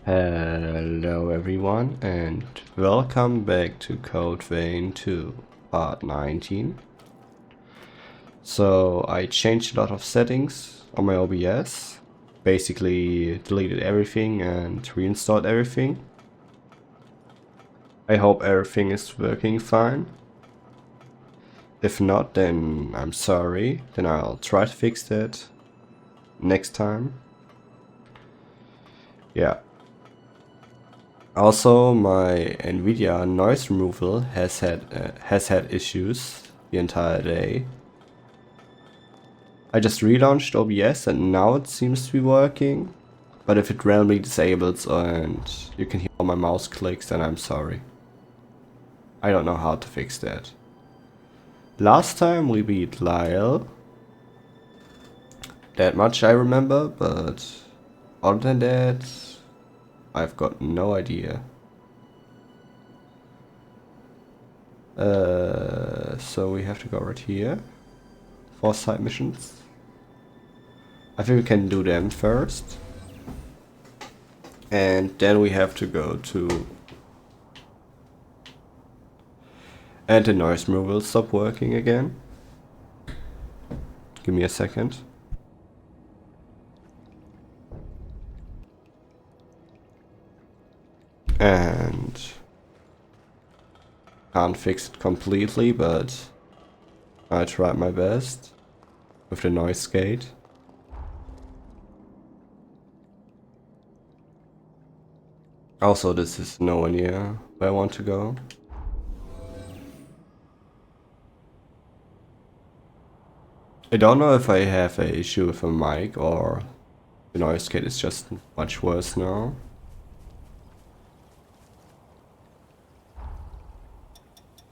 Hello everyone and welcome back to Code Vein 2 part 19. So I changed a lot of settings on my OBS, basically deleted everything and reinstalled everything. I hope everything is working fine. If not, then I'm sorry, then I'll try to fix that next time. Yeah. Also, my NVIDIA noise removal has had issues the entire day. I just relaunched OBS and now it seems to be working. But if it randomly disables and you can hear all my mouse clicks, then I'm sorry. I don't know how to fix that. Last time we beat Lyle. That much I remember, but other than that, I've got no idea. So we have to go right here for side missions. I think we can do them first. And then we have to go to... And the noise removal will stop working again. Give me a second. And... can't fix it completely, but I tried my best with the noise gate. Also, this is nowhere near where I want to go. I don't know if I have an issue with a mic or the noise gate is just much worse now.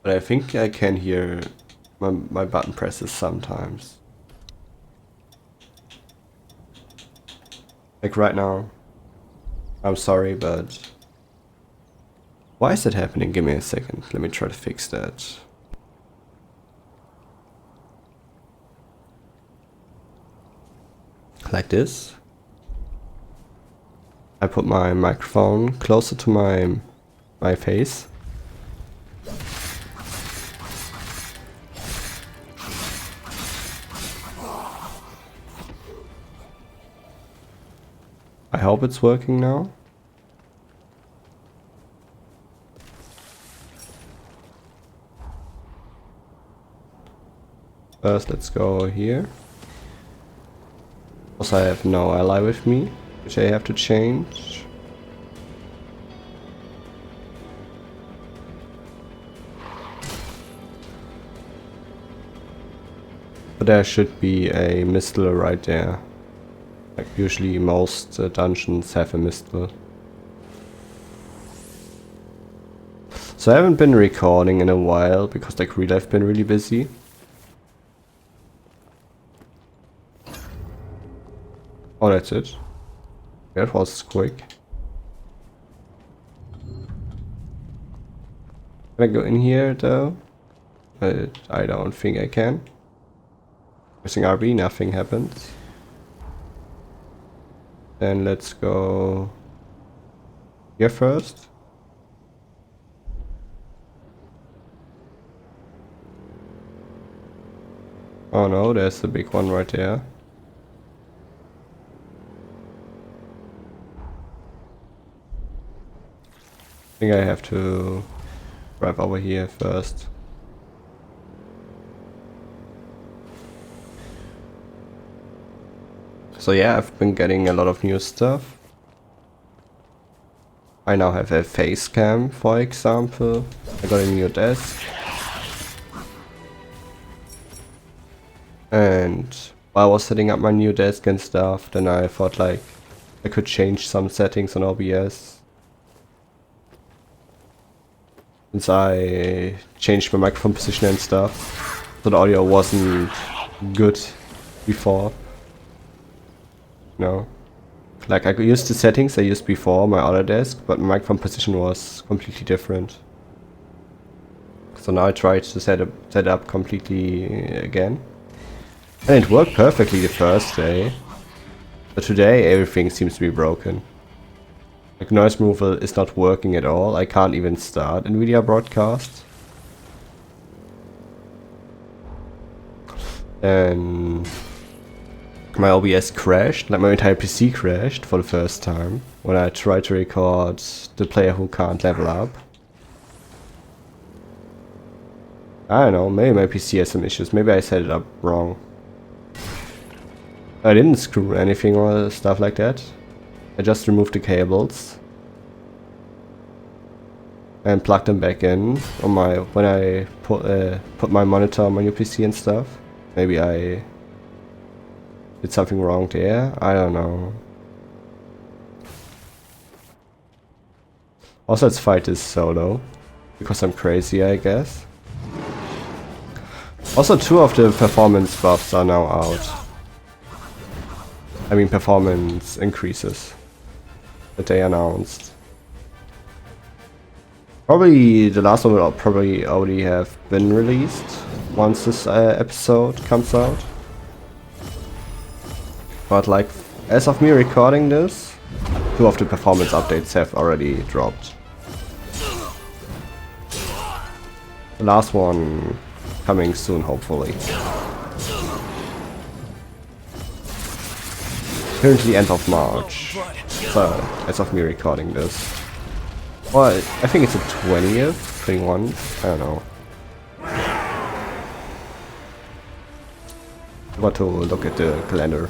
But I think I can hear my button presses sometimes. Like right now. I'm sorry, but... why is that happening? Give me a second. Let me try to fix that. Like this. I put my microphone closer to my face. I hope it's working now. First, let's go here. Also, I have no ally with me, which I have to change. But there should be a missile right there. Like usually most dungeons have a missile. So I haven't been recording in a while because like really I've been really busy. Oh, that's it. That was quick. Can I go in here though? But I don't think I can. Pressing RB, nothing happens. Then let's go here first. Oh no, there's the big one right there. I think I have to drive over here first. So yeah, I've been getting a lot of new stuff. I now have a face cam, for example. I got a new desk. And while I was setting up my new desk and stuff, then I thought like I could change some settings on OBS. Since I changed my microphone position and stuff, so the audio wasn't good before. No. Like I used the settings I used before on my other desk, but my microphone position was completely different. So now I tried to set it up completely again. And it worked perfectly the first day. But today everything seems to be broken. Like noise removal is not working at all. I can't even start NVIDIA broadcast. And my OBS crashed, like my entire PC crashed for the first time when I tried to record the player who can't level up. I don't know, maybe my PC has some issues, maybe I set it up wrong. I didn't screw anything or stuff like that. I just removed the cables and plugged them back in on my when I put my monitor on my new PC and stuff. Maybe I did something wrong there. I don't know. Also, let's fight this solo because I'm crazy, I guess. Also, 2 of the performance buffs are now out. I mean, performance increases that they announced. Probably the last one will probably already have been released once this episode comes out. But like, as of me recording this, 2 of the performance updates have already dropped. The last one coming soon, hopefully. Currently end of March, so as of me recording this. Well, I think it's the 20th, 21, I don't know. Got to look at the calendar.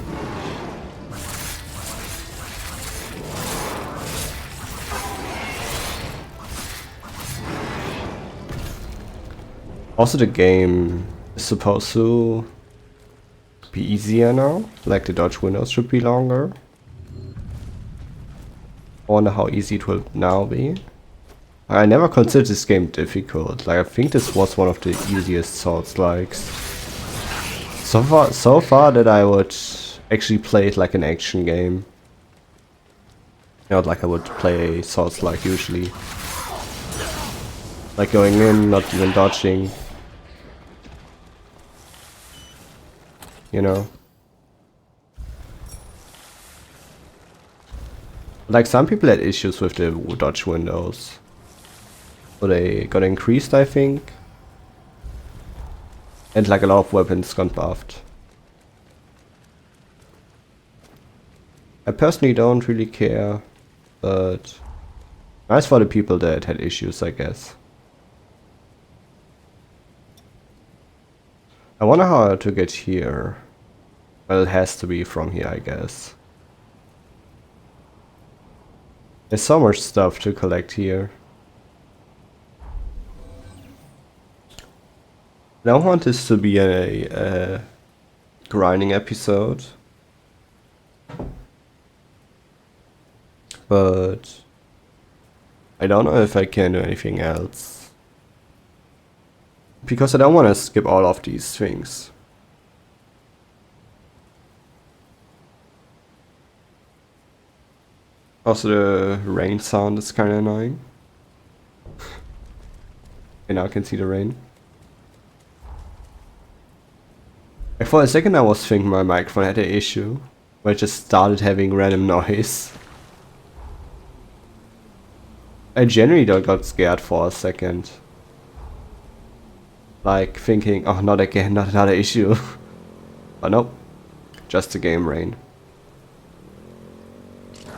Also, the game is supposed to be easier now, like the dodge windows should be longer. I wonder how easy it will now be. I never considered this game difficult, like I think this was one of the easiest Souls-likes. So far that I would actually play it like an action game. Not like I would play Souls-like usually. Like going in, not even dodging. You know? Like some people had issues with the dodge windows. So they got increased, I think. And like a lot of weapons got buffed. I personally don't really care, but nice for the people that had issues, I guess. I wonder how to get here. Well, it has to be from here, I guess. There's so much stuff to collect here. I don't want this to be a grinding episode. But I don't know if I can do anything else. Because I don't want to skip all of these things. Also, the rain sound is kind of annoying. And now I can see the rain. And for a second I was thinking my microphone had an issue, where it just started having random noise. I genuinely got scared for a second. Like thinking, oh, not again, not another issue. But nope, just the game rain.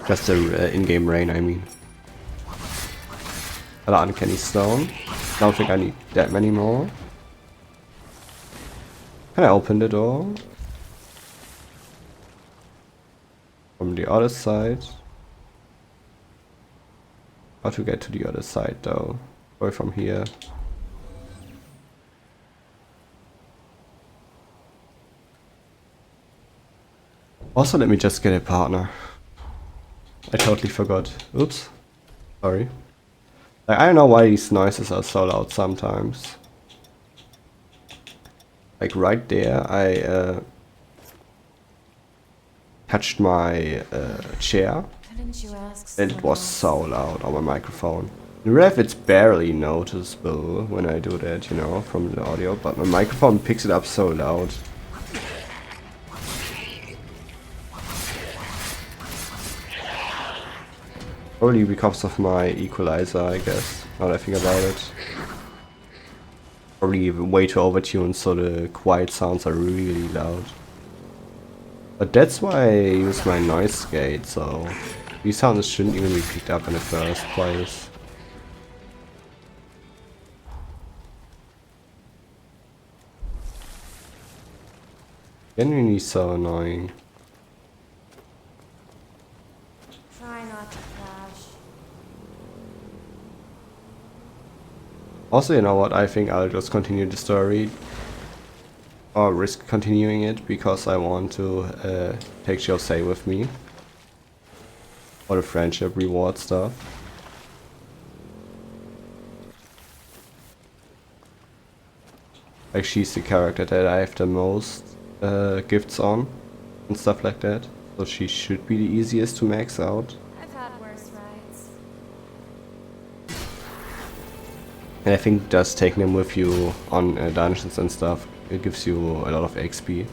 Just the in-game rain, I mean. Another uncanny stone. Don't think I need that many more. Can I open the door? From the other side. How to get to the other side though? Or from here. Also, let me just get a partner. I totally forgot. Oops. Sorry. Like, I don't know why these noises are so loud sometimes. Like right there, I touched my chair. And it was so loud on my microphone. In real life, it's barely noticeable when I do that, you know, from the audio. But my microphone picks it up so loud. Probably because of my equalizer, I guess, now that I think about it. Probably way too overtuned, so the quiet sounds are really loud. But that's why I use my noise gate, so these sounds shouldn't even be picked up in the first place. Genuinely so annoying. Try not to crash. Also, you know what, I think I'll just continue the story. Or risk continuing it, because I want to take Jose with me. For the friendship reward stuff. Like, she's the character that I have the most gifts on. And stuff like that. So she should be the easiest to max out. I've had worse rides. And I think just taking them with you on dungeons and stuff, it gives you a lot of XP.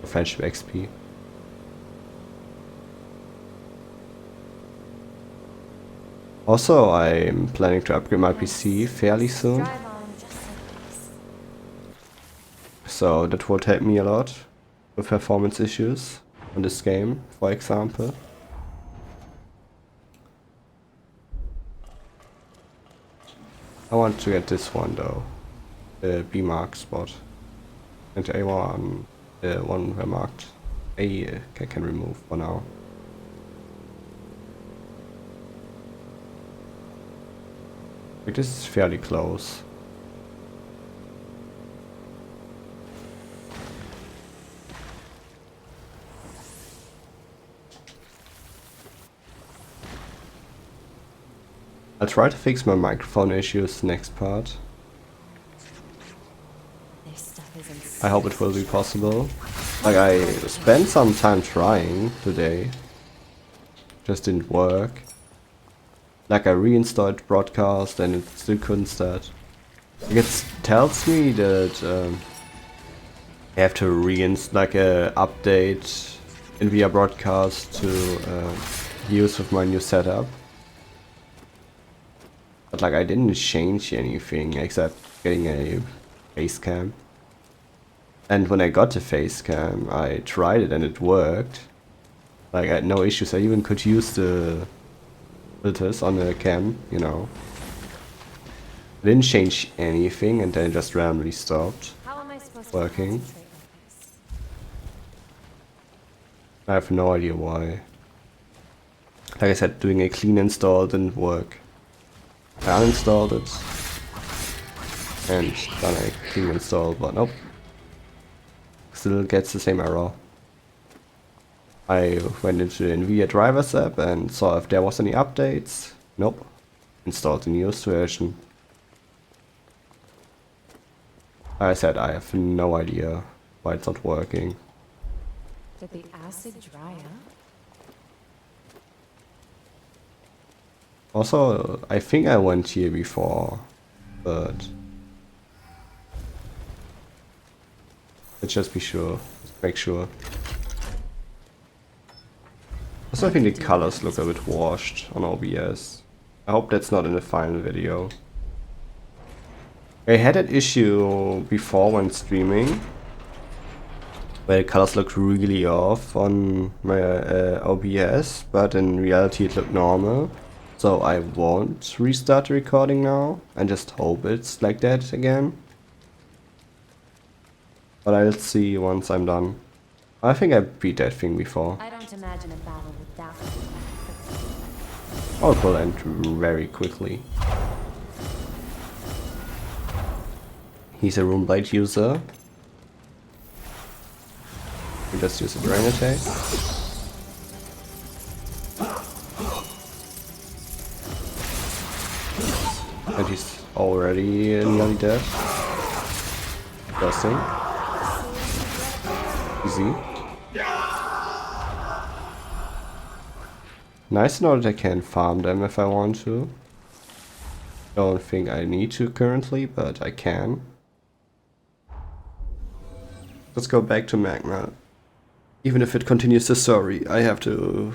Friendship XP. Also, I'm planning to upgrade my PC fairly soon. Drive on just like this. So that will help me a lot with performance issues on this game, for example. I want to get this one though, the B mark spot, and the A1, the one where marked A I can remove for now. Like, this is fairly close. I'll try to fix my microphone issues next part. This stuff is insane. I hope it will be possible. Like, I spent some time trying today. Just didn't work. Like, I reinstalled broadcast and it still couldn't start. Like, it tells me that I have to update NVIDIA broadcast to use with my new setup. But like, I didn't change anything except getting a face cam. And when I got the face cam, I tried it and it worked. Like, I had no issues. I even could use the filters on the cam, you know. I didn't change anything and then it just randomly stopped How am I supposed working. to concentrate like this? I have no idea why. Like I said, doing a clean install didn't work. I uninstalled it and done a clean install, but nope. Still gets the same error. I went into the NVIDIA drivers app and saw if there was any updates. Nope. Installed the newest version. Like I said, I have no idea why it's not working. Did the acid dry up? Also, I think I went here before, but let's just be sure. Just make sure. Also, I think the colors look a bit washed on OBS. I hope that's not in the final video. I had that issue before when streaming, where the colors looked really off on my OBS, but in reality it looked normal. So I won't restart the recording now and just hope it's like that again. But I'll see once I'm done. I think I beat that thing before. I don't imagine a battle with that one. Oh, it will end very quickly. He's a rune blade user. We just use a brain attack. And he's already nearly dead. Interesting. Easy. Nice to know that I can farm them if I want to. Don't think I need to currently, but I can. Let's go back to Magma. Even if it continues the story, I have to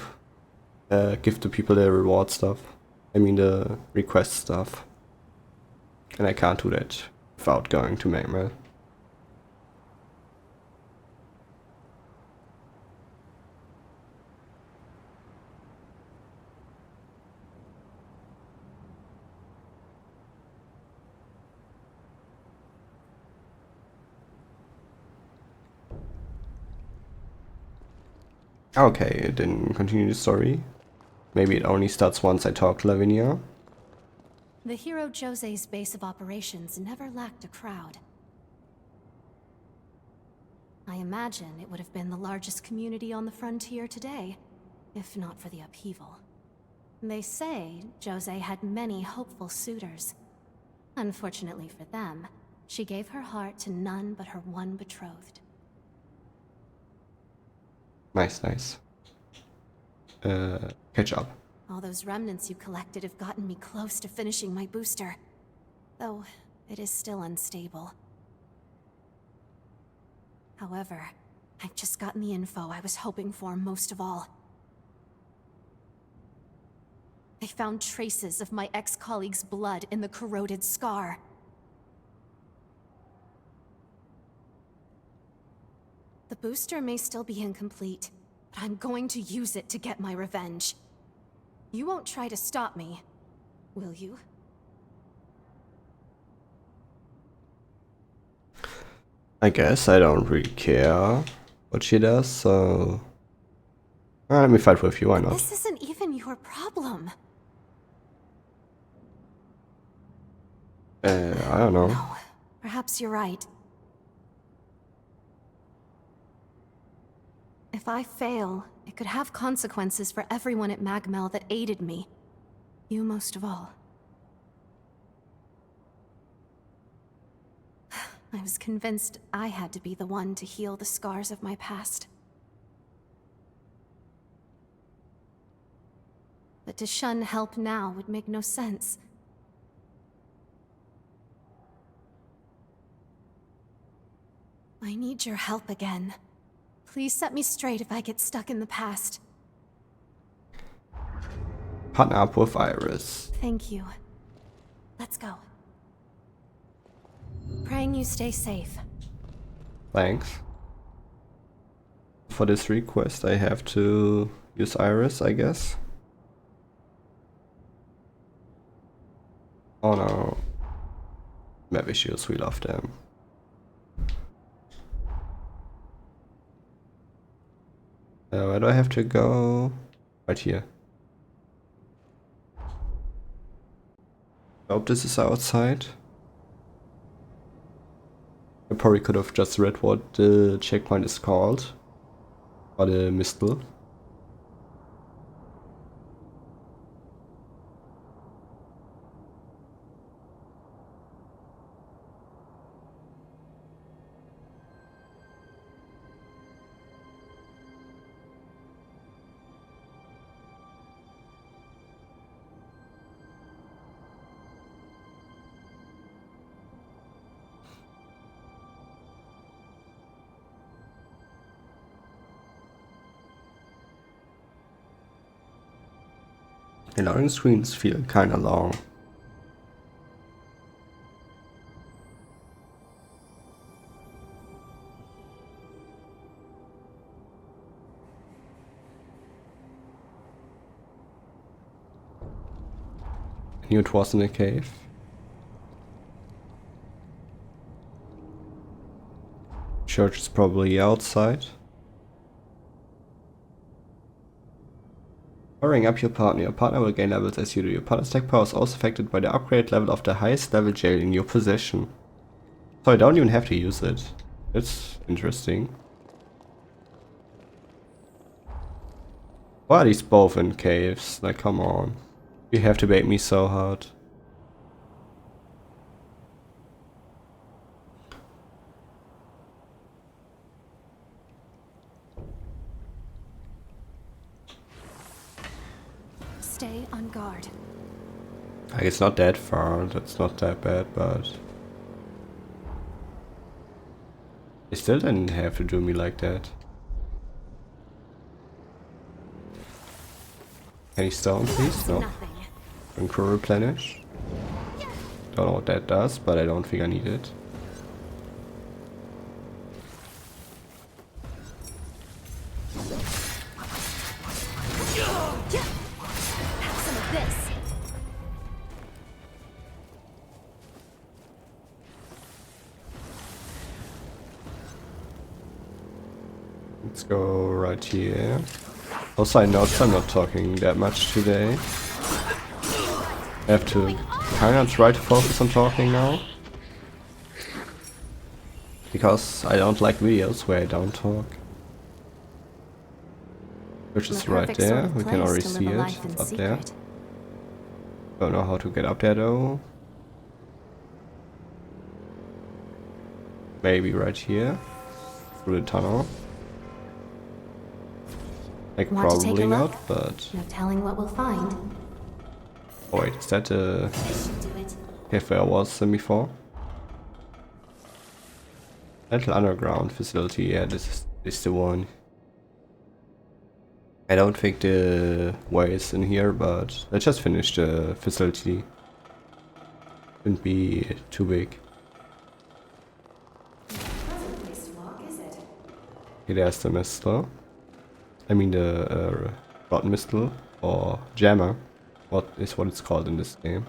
give the people the reward stuff. I mean the request stuff. And I can't do that without going to Magma. Okay, it didn't continue the story. Maybe it only starts once I talk to Lavinia. The hero Jose's base of operations never lacked a crowd. I imagine it would have been the largest community on the frontier today, if not for the upheaval. They say Jose had many hopeful suitors. Unfortunately for them, she gave her heart to none but her one betrothed. Nice, nice. Catch up. All those remnants you collected have gotten me close to finishing my booster. Though, it is still unstable. However, I've just gotten the info I was hoping for most of all. I found traces of my ex-colleague's blood in the corroded scar. The booster may still be incomplete, but I'm going to use it to get my revenge. You won't try to stop me, will you? I guess I don't really care what she does, so... let me fight with you, why not? This isn't even your problem. I don't know. No, perhaps you're right. If I fail, it could have consequences for everyone at Magmel that aided me. You most of all. I was convinced I had to be the one to heal the scars of my past. But to shun help now would make no sense. I need your help again. Please set me straight if I get stuck in the past. Partner up with Iris. Thank you. Let's go. Praying you stay safe. Thanks. For this request I have to use Iris, I guess. Oh no. Map issues, we love them. Where do I have to go? Right here. I hope this is outside. I probably could have just read what the checkpoint is called. Or the mistle. The loading screens feel kinda long. I knew it was in a cave. Church is probably outside. Powering up your partner. Your partner will gain levels as you do. Your partner's attack power is also affected by the upgrade level of the highest level jail in your possession. So I don't even have to use it. It's interesting. Why are these both in caves? Like, come on. You have to bait me so hard. Stay on guard. Like, it's not that far, that's not that bad, but... They still didn't have to do me like that. Any stone, please? No. Nothing. Increase replenish. Don't know what that does, but I don't think I need it. Have some of this. Let's go right here. Also, I noticed I'm not talking that much today. I have to kinda try to focus on talking now. Because I don't like videos where I don't talk. Which is The right perfect sort there, of we can place already to live see a it. life in It's up there. secret. Don't know how to get up there though. Maybe right here. Through the tunnel. Like Want to take a probably look? not, but... No telling what we'll find. Oh wait, is that the This should do it. cave where I was in before? Little underground facility, yeah, this is the one. I don't think the way is in here, but I just finished the facility. Shouldn't be too big. Pleasant place to walk, is it? Okay, there's the missile. I mean the rod missile, or jammer. What is what it's called in this game.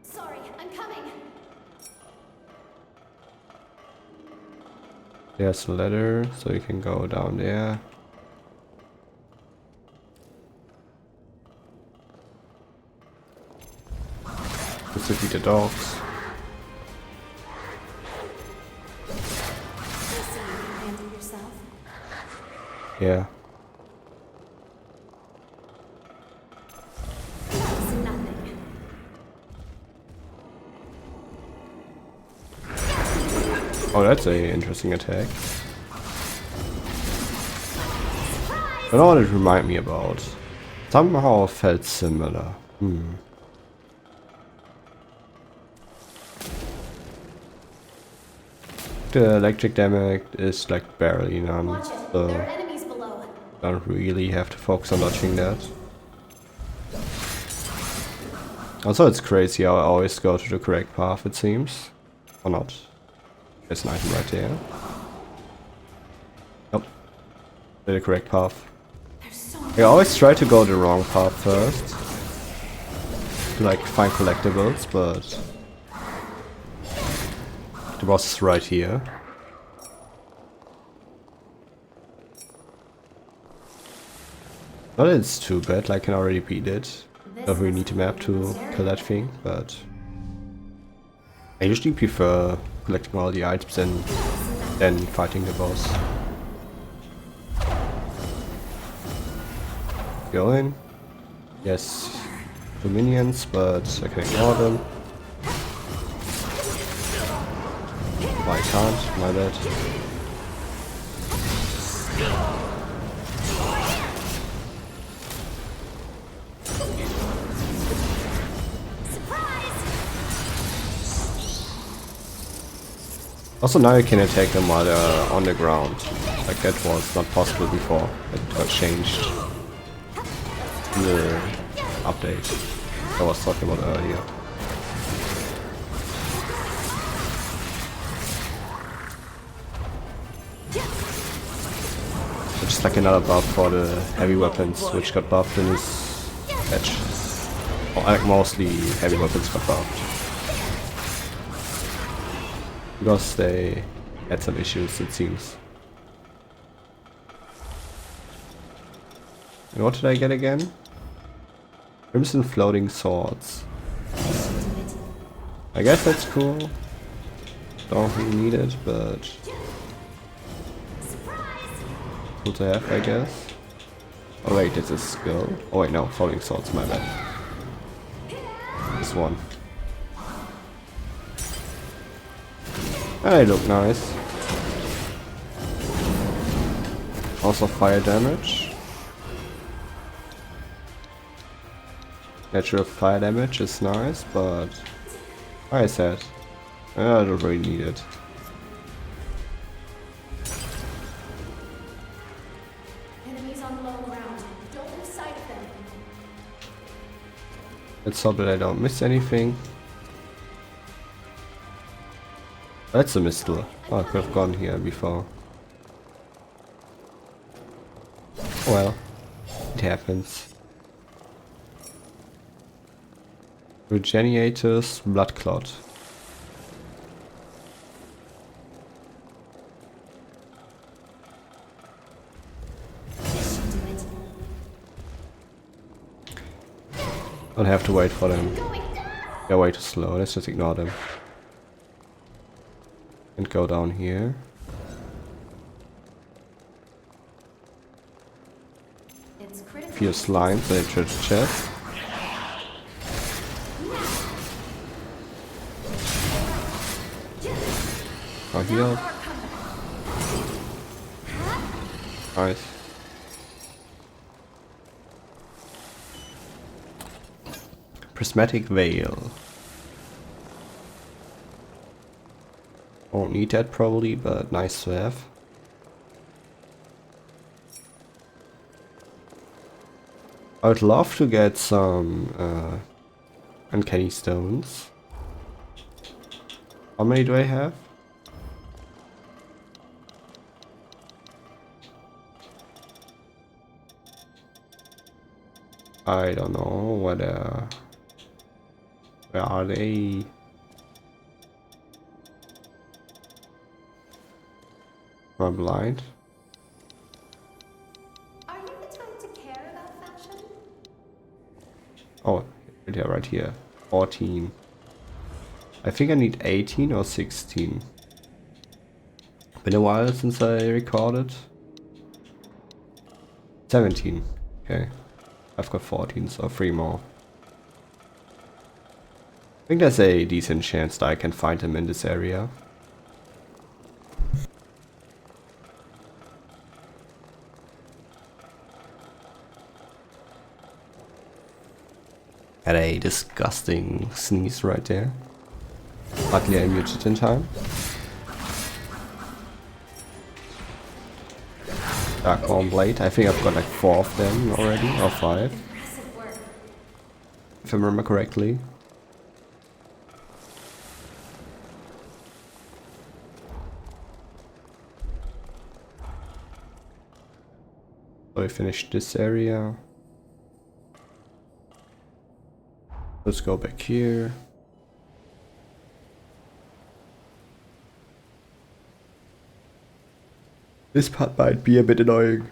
Sorry, I'm coming. There's a ladder, so you can go down there. Just to feed the dogs. You see you can handle yourself. Yeah. It's nothing. Oh, that's a interesting attack. I don't know what it reminded me about. Somehow felt similar. The electric damage is like barely none, Watch it. so There are enemies below. don't really have to focus on dodging that. Also, it's crazy how I always go to the correct path, it seems. Or not. There's an item right there. Nope. The correct path. There's so I always try to go the wrong path first. To like find collectibles, but the boss is right here. Not that it's too bad, like I can already beat it. Don't really need a map to kill that thing, but I usually prefer collecting all the items than fighting the boss. Go in. Yes, 2 minions, but I can ignore them. Oh, I can't, my bad. Also now you can attack them while they're on the ground. Like that was not possible before. It got changed in the update I was talking about earlier. Which is like another buff for the heavy weapons, which got buffed in this patch. Or like mostly heavy weapons got buffed. Because they had some issues, it seems. And what did I get again? Crimson floating swords. I guess that's cool. Don't really need it, but cool to have, I guess. Oh wait, it's a skill. Oh wait, no, floating swords, my bad. This one. They look nice. Also fire damage. Natural fire damage is nice, but like I said, I don't really need it. Enemies on low ground. Don't lose sight of them. Let's hope that I don't miss anything. That's a missile. Oh, I could have gone here before. Well, it happens. Regenerator's blood clot. Don't have to wait for them. They're way too slow. Let's just ignore them. And go down here. Few slimes in a treasure chest. Oh, heal. Nice. Prismatic veil. Won't need that probably, but nice to have. I would love to get some uncanny stones. How many do I have? I don't know whether. Where are they? I'm blind. Are you the type to care about fashion? Oh, yeah, right here. 14. I think I need 18 or 16. Been a while since I recorded. 17. Okay. I've got 14, so 3 more. I think there's a decent chance that I can find him in this area. Had a disgusting sneeze right there. Luckily I muted in time. Dark Blade. I think I've got like 4 of them already, or 5. If I remember correctly. So I finished this area. Let's go back here. This part might be a bit annoying.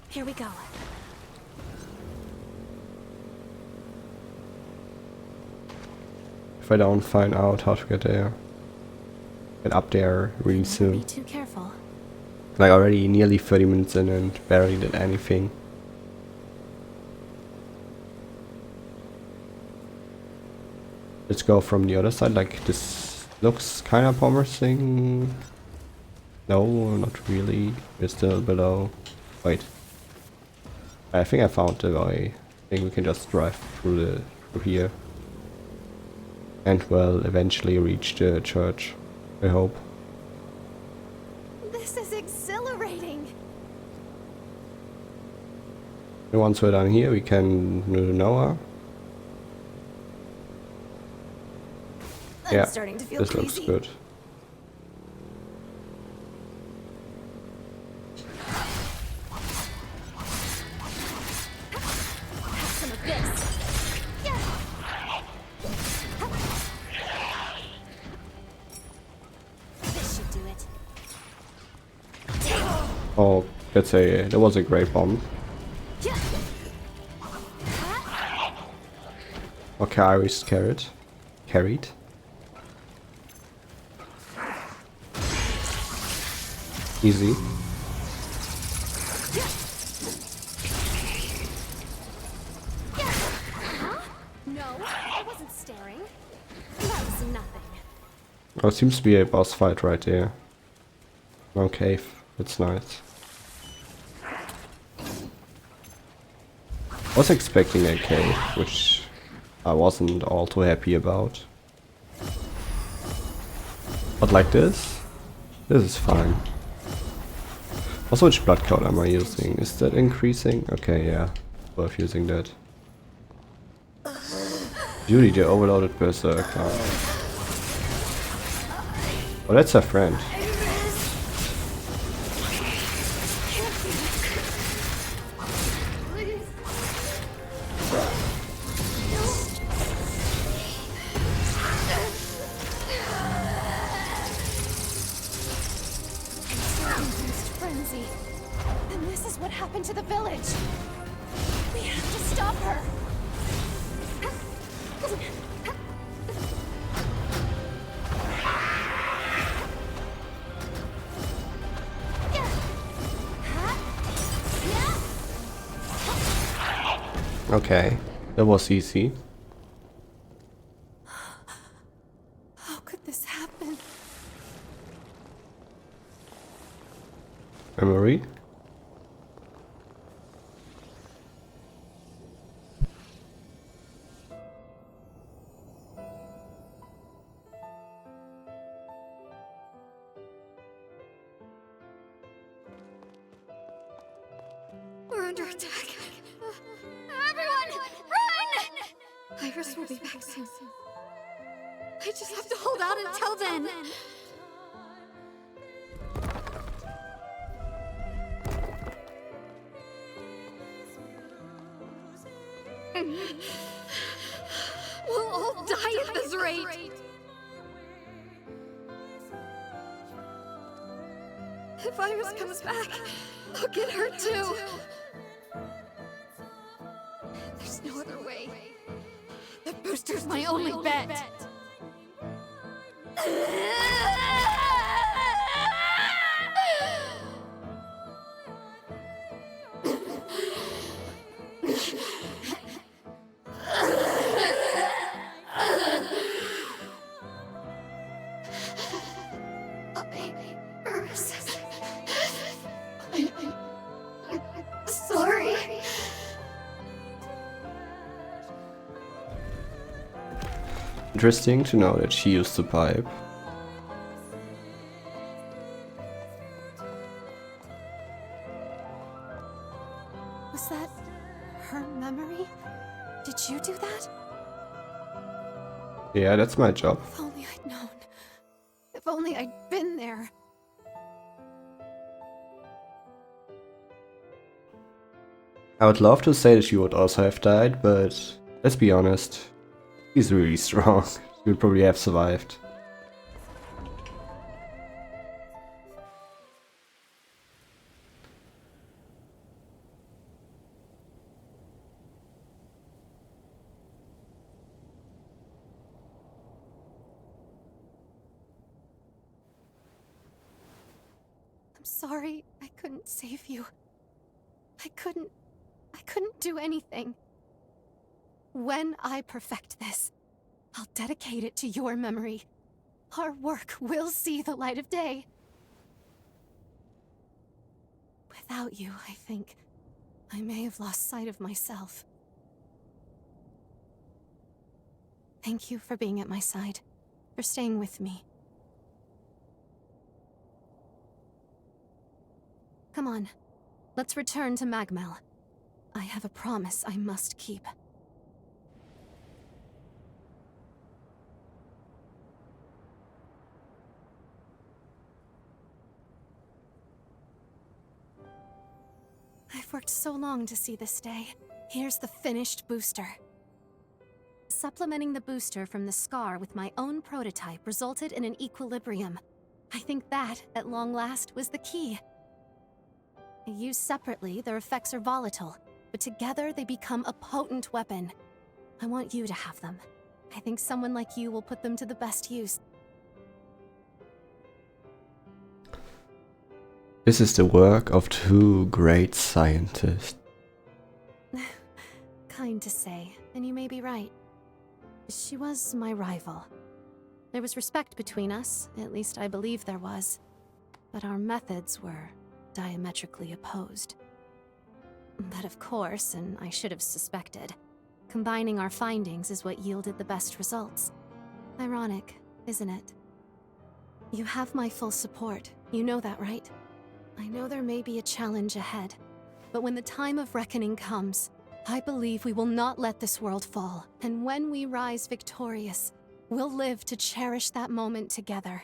Here we go. If I don't find out how to get there. Get up there really soon. Be too careful. Like already nearly 30 minutes in and barely did anything. Let's go from the other side, like this looks kinda promising. No, not really. We're still below. Wait. I think I found the way. I think we can just drive through here. And well, eventually reach the church. I hope. This is exhilarating. And once we're done here, we can do Noah. I'm starting to feel this queasy. looks good. Have some of this. Yeah. This should do it. Oh, that was a great bomb. Okay, Iris carried. Easy. No, I wasn't staring. That was nothing. Oh, it seems to be a boss fight right there. No cave. It's nice. I was expecting a cave, which I wasn't all too happy about. But like this is fine. Also, which blood cloud am I using? Is that increasing? Okay, yeah. Worth using that. Judy, the overloaded berserker. Oh, that's her friend. Frenzy. And this is what happened to the village. We have to stop her. Okay, that was easy. How could this happen? Memory. We're under attack. Everyone, run! Iris will be back soon. I just have to hold out until then. We'll all die at this rate. If Iris comes back, I'll get her too. There's no other way. The booster's my only bet. Sorry. Interesting to know that she used the pipe. Was that her memory? Did you do that? Yeah, that's my job. If only I'd known. If only I'd been there. I would love to say that she would also have died, but let's be honest. He's really strong. He would probably have survived. I'm sorry I couldn't save you. I couldn't do anything. When I perfect this, I'll dedicate it to your memory. Our work will see the light of day. Without you, I think, I may have lost sight of myself. Thank you for being at my side, for staying with me. Come on, let's return to Magmel. I have a promise I must keep. I've worked so long to see this day. Here's the finished booster. Supplementing the booster from the scar with my own prototype resulted in an equilibrium. I think that, at long last, was the key. Used separately, their effects are volatile, but together they become a potent weapon. I want you to have them. I think someone like you will put them to the best use. This is the work of two great scientists. Kind to say, and you may be right. She was my rival. There was respect between us, at least I believe there was. But our methods were diametrically opposed. But of course, and I should have suspected, combining our findings is what yielded the best results. Ironic, isn't it? You have my full support. You know that, right? I know there may be a challenge ahead, but when the time of reckoning comes, I believe we will not let this world fall, and when we rise victorious, we'll live to cherish that moment together.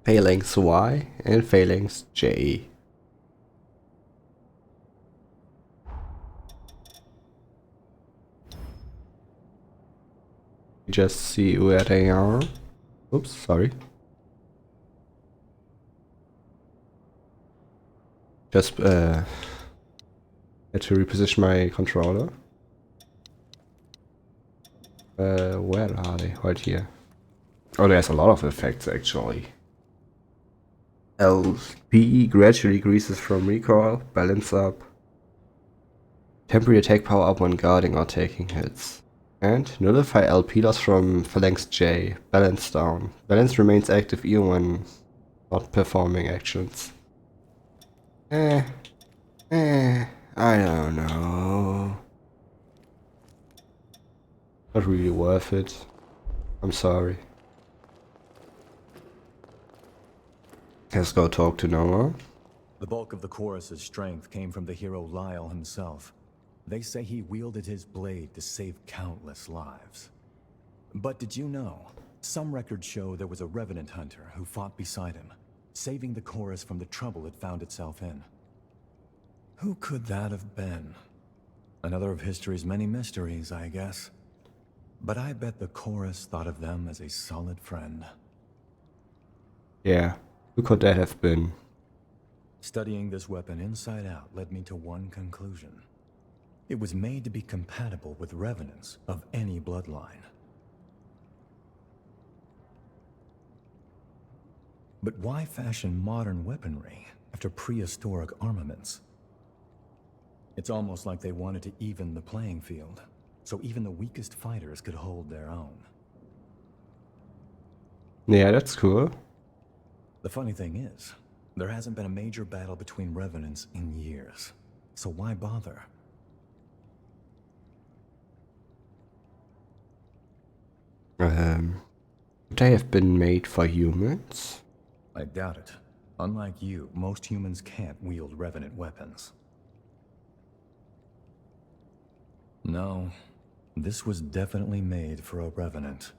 Phalanx Y and Phalanx J. Just see where they are. Oops, sorry. Just had to reposition my controller. Where are they? Right here. Oh, there's a lot of effects actually. LP gradually increases from recoil, balance up. Temporary attack power up when guarding or taking hits. And nullify LP loss from Phalanx J, balance down. Balance remains active even when not performing actions. I don't know. Not really worth it. I'm sorry. Let's go talk to Noah. The bulk of the chorus's strength came from the hero Lyle himself. They say he wielded his blade to save countless lives. But did you know? Some records show there was a revenant hunter who fought beside him, saving the chorus from the trouble it found itself in. Who could that have been? Another of history's many mysteries, I guess. But I bet the chorus thought of them as a solid friend. Yeah, who could that have been? Studying this weapon inside out led me to one conclusion. It was made to be compatible with revenants of any bloodline. But why fashion modern weaponry after prehistoric armaments? It's almost like they wanted to even the playing field, so even the weakest fighters could hold their own. Yeah, that's cool. The funny thing is, there hasn't been a major battle between revenants in years, so why bother? Would they have been made for humans? I doubt it. Unlike you, most humans can't wield revenant weapons. No, this was definitely made for a revenant.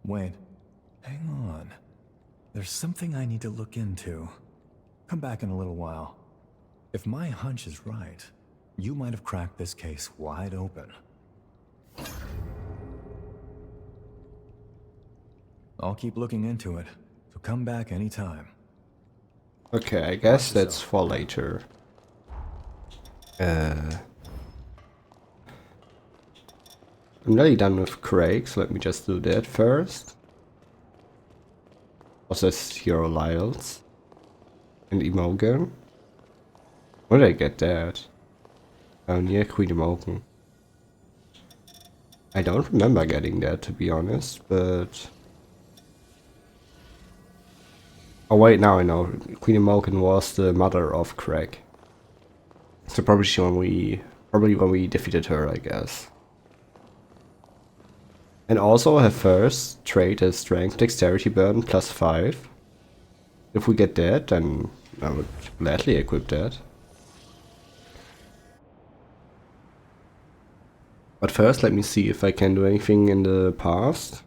Wait, hang on. There's something I need to look into. Come back in a little while. If my hunch is right, you might have cracked this case wide open. I'll keep looking into it, so come back anytime. Okay, I guess that's for later. I'm nearly done with Graig, so let me just do that first. Also, it's Hero Lyles and Imogen. Where did I get that? Oh, near Queen Imogen. I don't remember getting that, to be honest, but... Oh wait, now I know. Queen Imogen was the mother of Graig. So probably when we defeated her, I guess. And also her first trait is Strength Dexterity Burden +5. If we get that, then I would gladly equip that. But first, let me see if I can do anything in the past.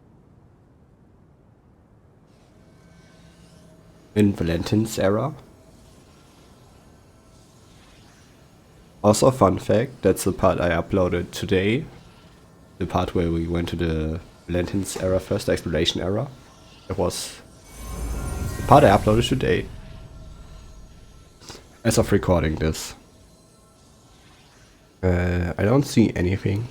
In Valentin's era. Also, fun fact, that's the part I uploaded today. The part where we went to the Valentin's era first, the exploration era. It was the part I uploaded today. As of recording this. I don't see anything.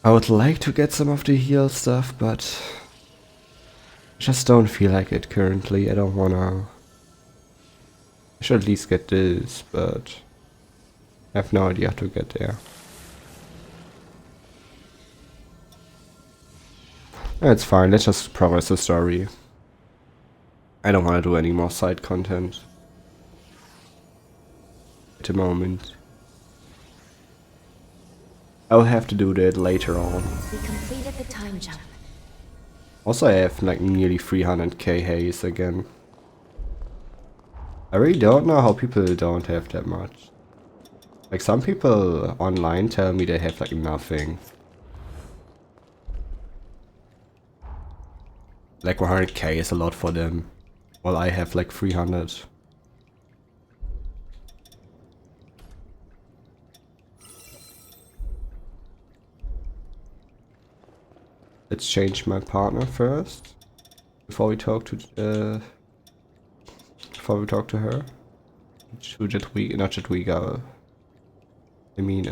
I would like to get some of the heal stuff, but I just don't feel like it currently. I don't wanna... I should at least get this, but I have no idea how to get there. It's fine, let's just progress the story. I don't want to do any more side content at the moment. I'll have to do that later on. We completed the time jump. Also, I have like nearly 300k haze again. I really don't know how people don't have that much. Like some people online tell me they have like nothing. Like 100k is a lot for them, while I have like 300. Let's change my partner first before we talk to her. To Jadwiga, not Jadwiga. I mean,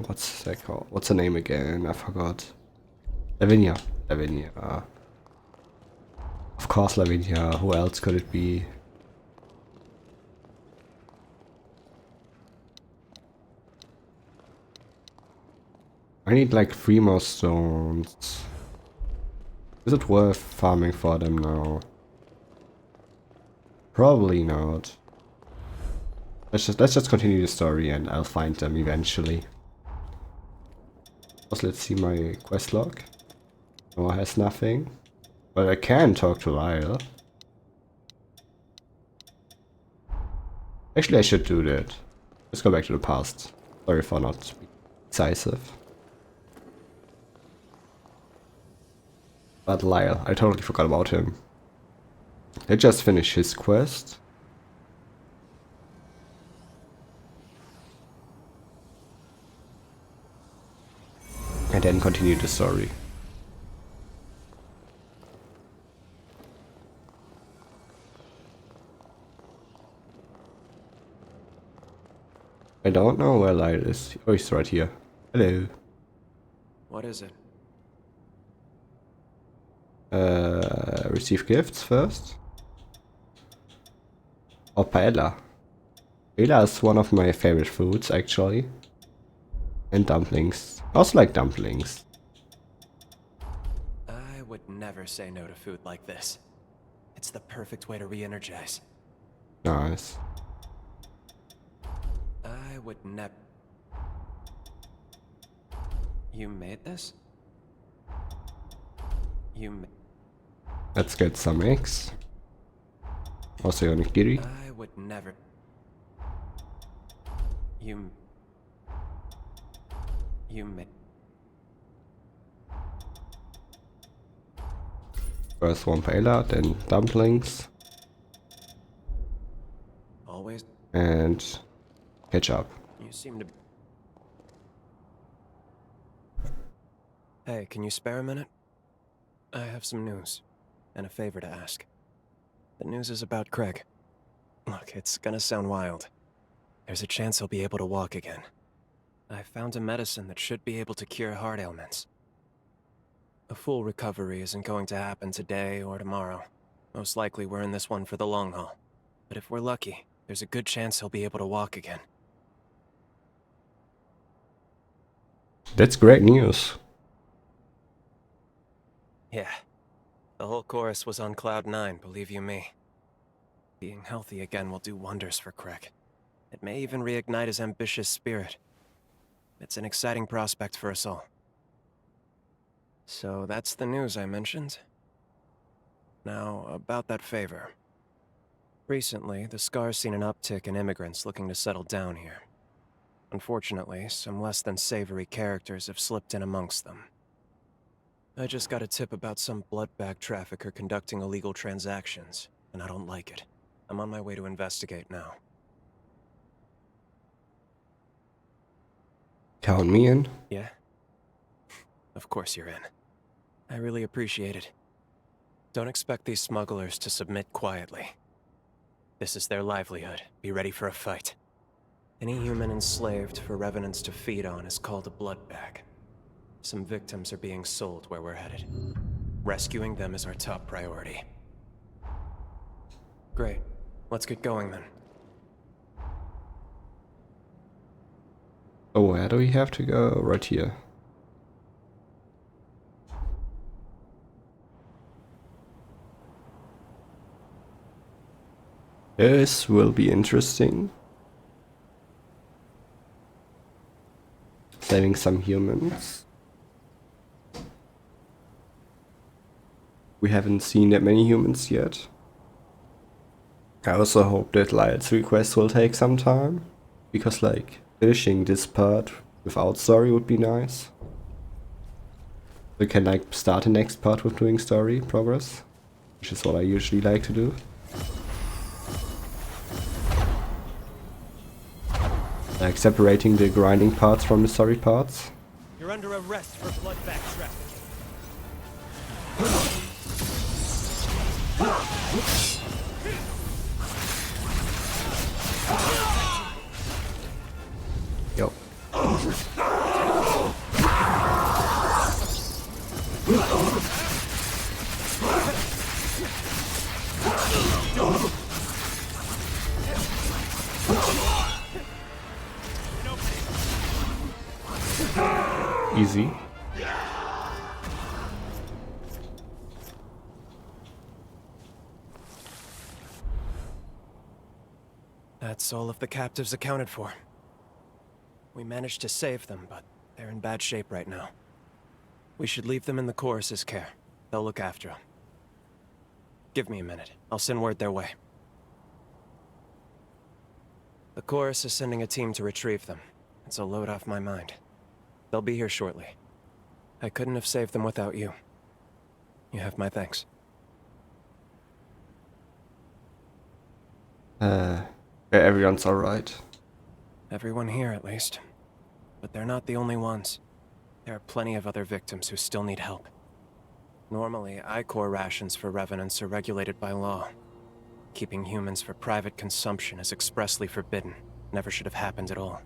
what's that called? What's her name again? I forgot. Lavinia. Lavinia. Of course, Lavinia. Who else could it be? I need like 3 more stones. Is it worth farming for them now? Probably not. Let's just continue the story and I'll find them eventually. Also, let's see my quest log. No, it has nothing. But I can talk to Lyle. Actually, I should do that. Let's go back to the past. Sorry for not being decisive. But Lyle, I totally forgot about him. Let's just finish his quest. And then continue the story. I don't know where Lyle is. Oh, he's right here. Hello. What is it? Receive gifts first. Or paella. Paella is one of my favorite foods, actually. And dumplings. I also like dumplings. I would never say no to food like this. It's the perfect way to re-energize. Nice. I would never... You made this? Let's get some eggs. Also onigiri. I would never... You made... First one paella, then dumplings. Always... And ketchup. You seem to... Hey, can you spare a minute? I have some news, and a favor to ask. The news is about Craig. Look, it's gonna sound wild. There's a chance he'll be able to walk again. I found a medicine that should be able to cure heart ailments. A full recovery isn't going to happen today or tomorrow. Most likely we're in this one for the long haul. But if we're lucky, there's a good chance he'll be able to walk again. That's great news. Yeah. The whole chorus was on cloud 9, believe you me. Being healthy again will do wonders for Craig. It may even reignite his ambitious spirit. It's an exciting prospect for us all. So that's the news I mentioned. Now, about that favor. Recently, the Scar's seen an uptick in immigrants looking to settle down here. Unfortunately, some less than savory characters have slipped in amongst them. I just got a tip about some blood bag trafficker conducting illegal transactions, and I don't like it. I'm on my way to investigate now. Count me in. Yeah? Of course you're in. I really appreciate it. Don't expect these smugglers to submit quietly. This is their livelihood. Be ready for a fight. Any human enslaved for revenants to feed on is called a blood bag. Some victims are being sold where we're headed. Rescuing them is our top priority. Great. Let's get going then. Oh, where do we have to go? Right here. This will be interesting. saving some humans. We haven't seen that many humans yet. I also hope that Lyle's request will take some time, because like finishing this part without story would be nice. We can like start the next part with doing story progress, which is what I usually like to do. Like separating the grinding parts from the story parts. You're under arrest for bloodbath trafficking. Yo. Easy. That's all of the captives accounted for. We managed to save them, but they're in bad shape right now. We should leave them in the chorus's care. They'll look after them. Give me a minute. I'll send word their way. The chorus is sending a team to retrieve them. It's a load off my mind. They'll be here shortly. I couldn't have saved them without you. You have my thanks. Everyone's alright. Everyone here, at least. But they're not the only ones. There are plenty of other victims who still need help. Normally, I-Corps rations for revenants are regulated by law. Keeping humans for private consumption is expressly forbidden. Never should have happened at all.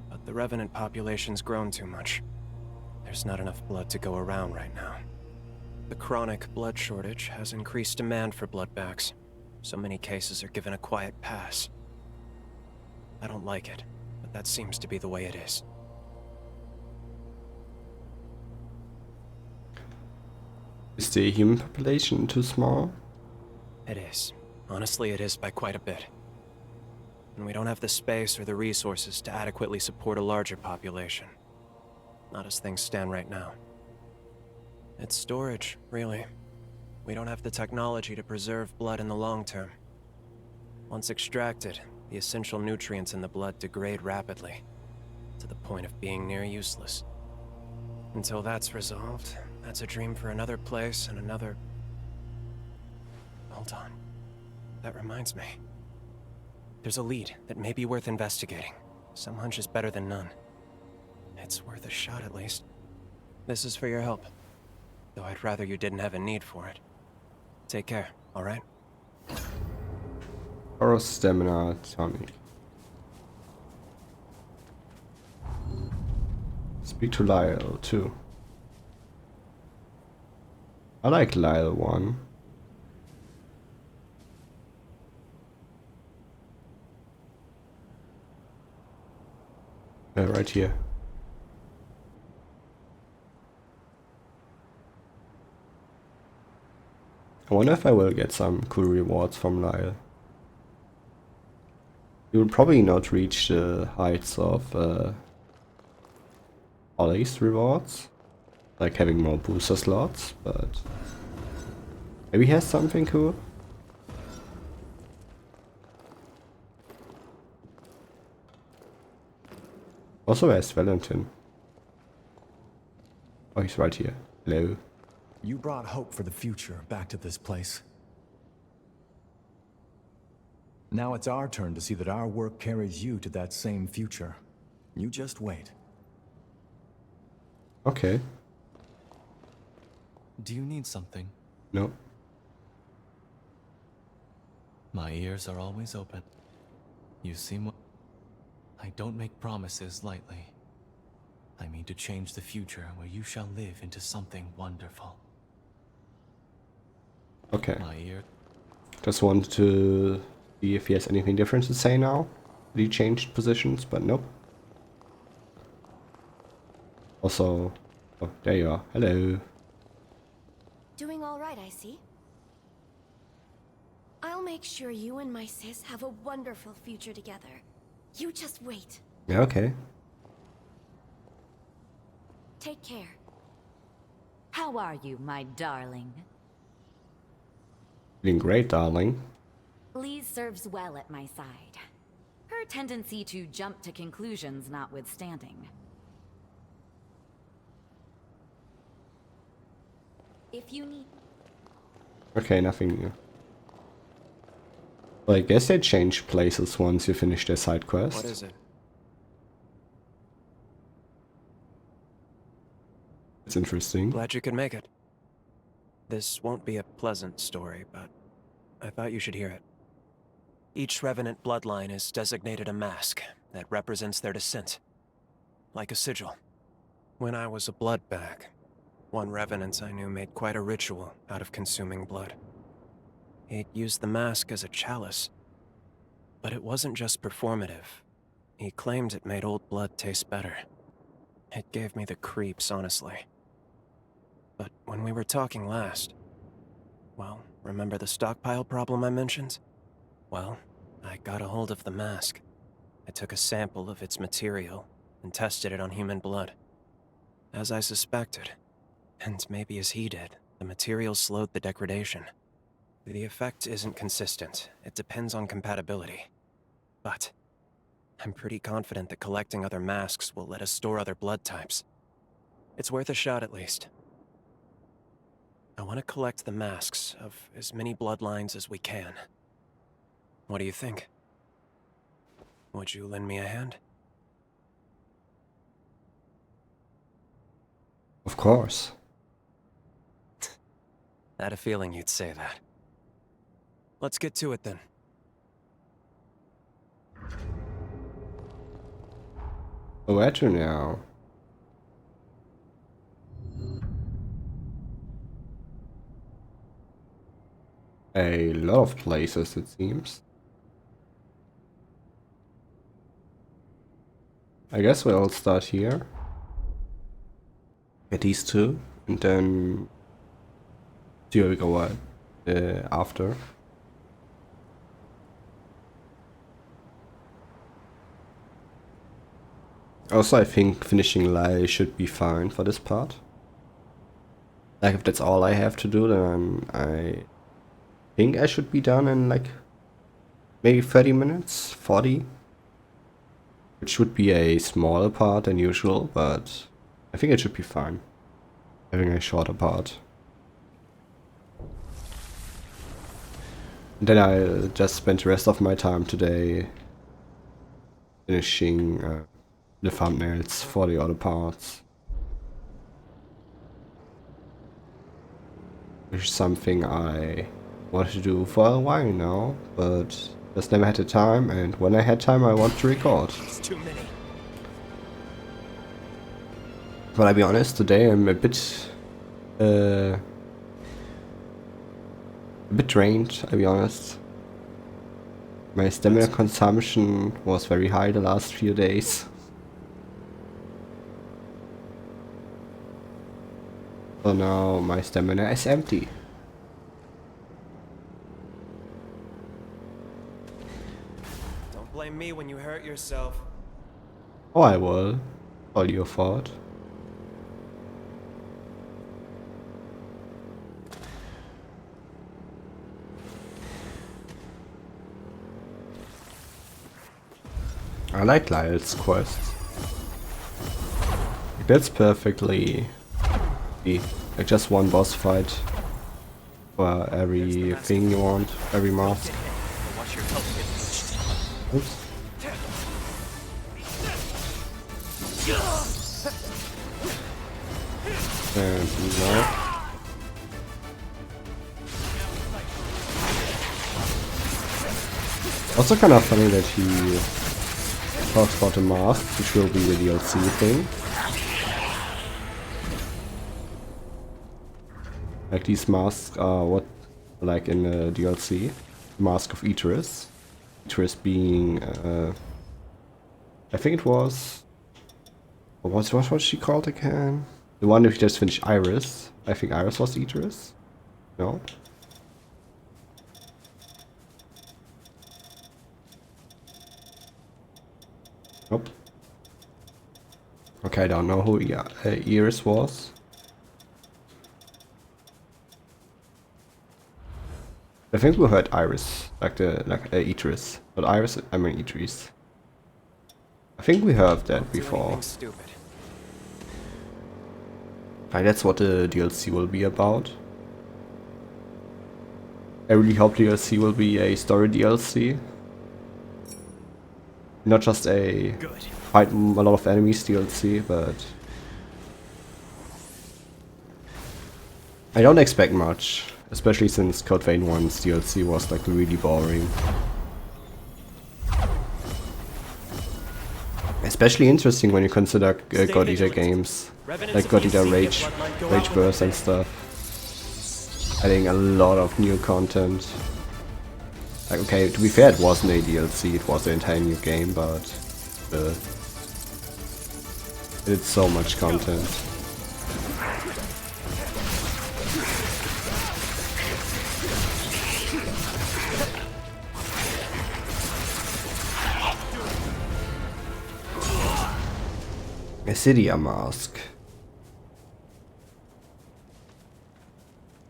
But the revenant population's grown too much. There's not enough blood to go around right now. The chronic blood shortage has increased demand for blood bags. So many cases are given a quiet pass. I don't like it, but that seems to be the way it is. Is the human population too small? It is. Honestly, it is by quite a bit. And we don't have the space or the resources to adequately support a larger population. Not as things stand right now. It's storage, really. We don't have the technology to preserve blood in the long term. Once extracted, the essential nutrients in the blood degrade rapidly, to the point of being near useless. Until that's resolved, that's a dream for another place and another... Hold on. That reminds me. There's a lead that may be worth investigating. Some hunch is better than none. It's worth a shot at least. This is for your help. Though I'd rather you didn't have a need for it. Take care, alright? Or stamina tonic. Speak to Lyle too. I like Lyle 1. Right here. I wonder if I will get some cool rewards from Lyle. You will probably not reach the heights of Ollie's rewards, like having more booster slots, but maybe he has something cool. Also, where's Valentin? Oh, he's right here. Hello. You brought hope for the future back to this place. Now it's our turn to see that our work carries you to that same future. You just wait. Okay. Do you need something? No. My ears are always open. You seem... I don't make promises lightly. I mean to change the future where you shall live into something wonderful. Okay. My ear... Just wanted to see if he has anything different to say now. He changed positions, but nope. Also... Oh, there you are. Hello. Doing all right, I see. I'll make sure you and my sis have a wonderful future together. You just wait. Yeah, okay. Take care. How are you, my darling? Feeling great, darling. Lee serves well at my side. Her tendency to jump to conclusions notwithstanding. If you need... Okay, nothing new. Well, I guess they change places once you finish their side quest. What is it? It's interesting. Glad you could make it. This won't be a pleasant story, but I thought you should hear it. Each Revenant bloodline is designated a mask that represents their descent, like a sigil. When I was a blood bag, one Revenant I knew made quite a ritual out of consuming blood. He'd used the mask as a chalice, but it wasn't just performative. He claimed it made old blood taste better. It gave me the creeps, honestly. But when we were talking last, well, remember the stockpile problem I mentioned? Well, I got a hold of the mask. I took a sample of its material and tested it on human blood. As I suspected, and maybe as he did, the material slowed the degradation. The effect isn't consistent. It depends on compatibility. But I'm pretty confident that collecting other masks will let us store other blood types. It's worth a shot at least. I want to collect the masks of as many bloodlines as we can. What do you think? Would you lend me a hand? Of course. I had a feeling you'd say that. Let's get to it then. Where to now? A lot of places, it seems. I guess we'll start here. Get these two, and then see where we go after. Also, I think finishing Lyle should be fine for this part. Like, if that's all I have to do, then I think I should be done in like maybe 30 minutes, 40. Which would be a smaller part than usual, but I think it should be fine having a shorter part. And then I'll just spend the rest of my time today finishing the thumbnails for the other parts. Which is something I wanted to do for a while now, but just never had the time, and when I had time I want to record. It's too many. But I'll be honest, today I'm a bit drained, I'll be honest. My stamina consumption was very high the last few days. So now my stamina is empty. Don't blame me when you hurt yourself. Oh, I will. All your fault. I like Lyle's quest. That's perfectly like just one boss fight for everything you want, every mask. Oops. And now. Also kind of funny that he talks about the mask, which will be the DLC thing. Like these masks are what, like in the DLC, Mask of Eaterus. Eaterus being, I think it was, what was she called again? The one who just finished Iris. I think Iris was Eaterus. No. Nope. Okay, I don't know who Iris was. I think we heard Iris, like Idris, but Iris. I mean Idris. I think we heard that before. Stupid. Like that's what the DLC will be about. I really hope the DLC will be a story DLC. Not just a fight a lot of enemies DLC, but I don't expect much, especially since Code Vein 1's DLC was like really boring. Especially interesting when you consider God Eater games, like God Eater Rage Burst and stuff. Adding a lot of new content. Like, okay, to be fair, it wasn't a DLC, it was an entire new game, but it's so much content. A Cydia mask.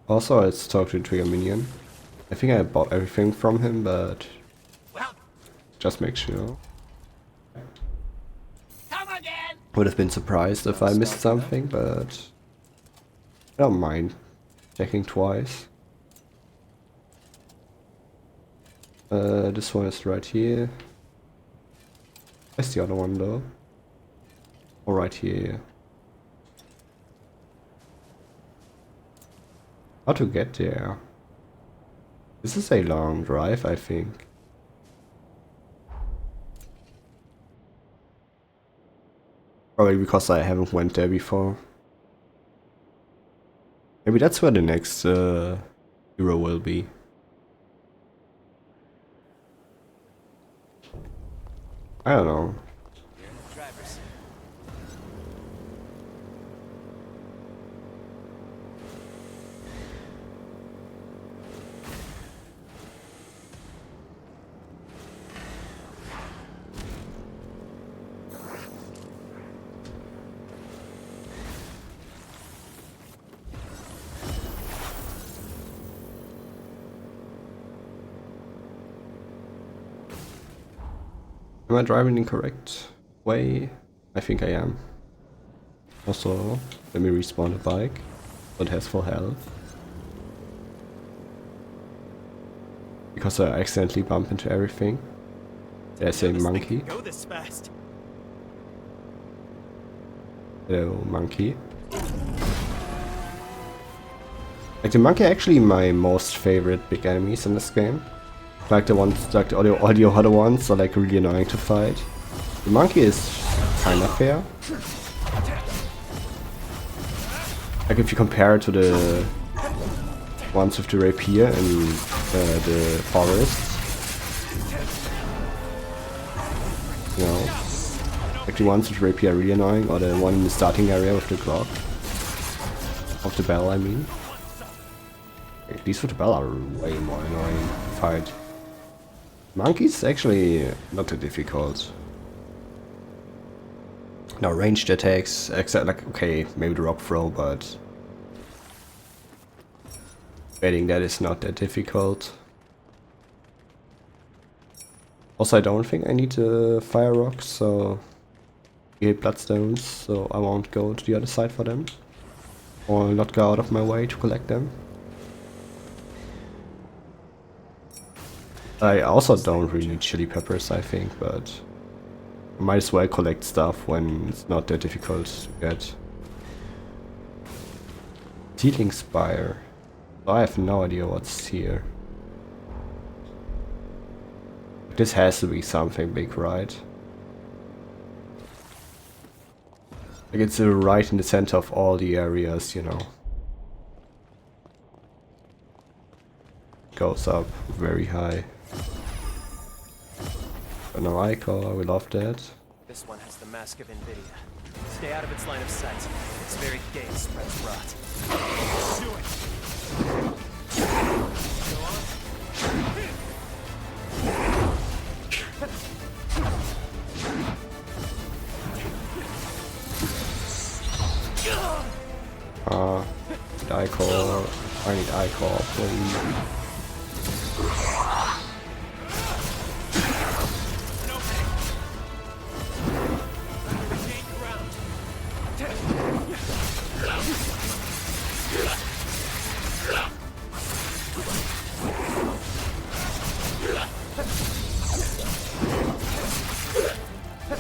Also, let's talk to Trigger Minion. I think I bought everything from him, but just make sure. Would have been surprised if I missed something, but I don't mind checking twice. This one is right here. Where's the other one though? Oh, right here. How to get there? This is a long drive, I think. Probably because I haven't went there before. Maybe that's where the next hero will be. I don't know. Am I driving in the correct way? I think I am. Also, let me respawn the bike. So it has full health. Because I accidentally bump into everything. There's a monkey. Go this fast. Hello, monkey. Like the monkey actually my most favorite big enemies in this game. Like the ones, like all the other ones are like really annoying to fight. The monkey is kinda fair. Like if you compare it to the ones with the rapier in the forest. You know, like the ones with rapier are really annoying, or the one in the starting area with the clock. Of the bell, I mean. Like, these with the bell are way more annoying to fight. Monkey's actually not too difficult. No, ranged attacks, except like, okay, maybe the rock throw, but betting that is not that difficult. Also, I don't think I need the fire rocks, so I hit bloodstones, so I won't go to the other side for them. Or not go out of my way to collect them. I also don't really need chili peppers, I think, but I might as well collect stuff when it's not that difficult to get. Teetling Spire. I have no idea what's here. This has to be something big, right? Like it's right in the center of all the areas, you know. Goes up very high. An Ico, we love that. This one has the mask of Nvidia. Stay out of its line of sight. It's very gay and spreads rot. Do it. core. I need I-core, please.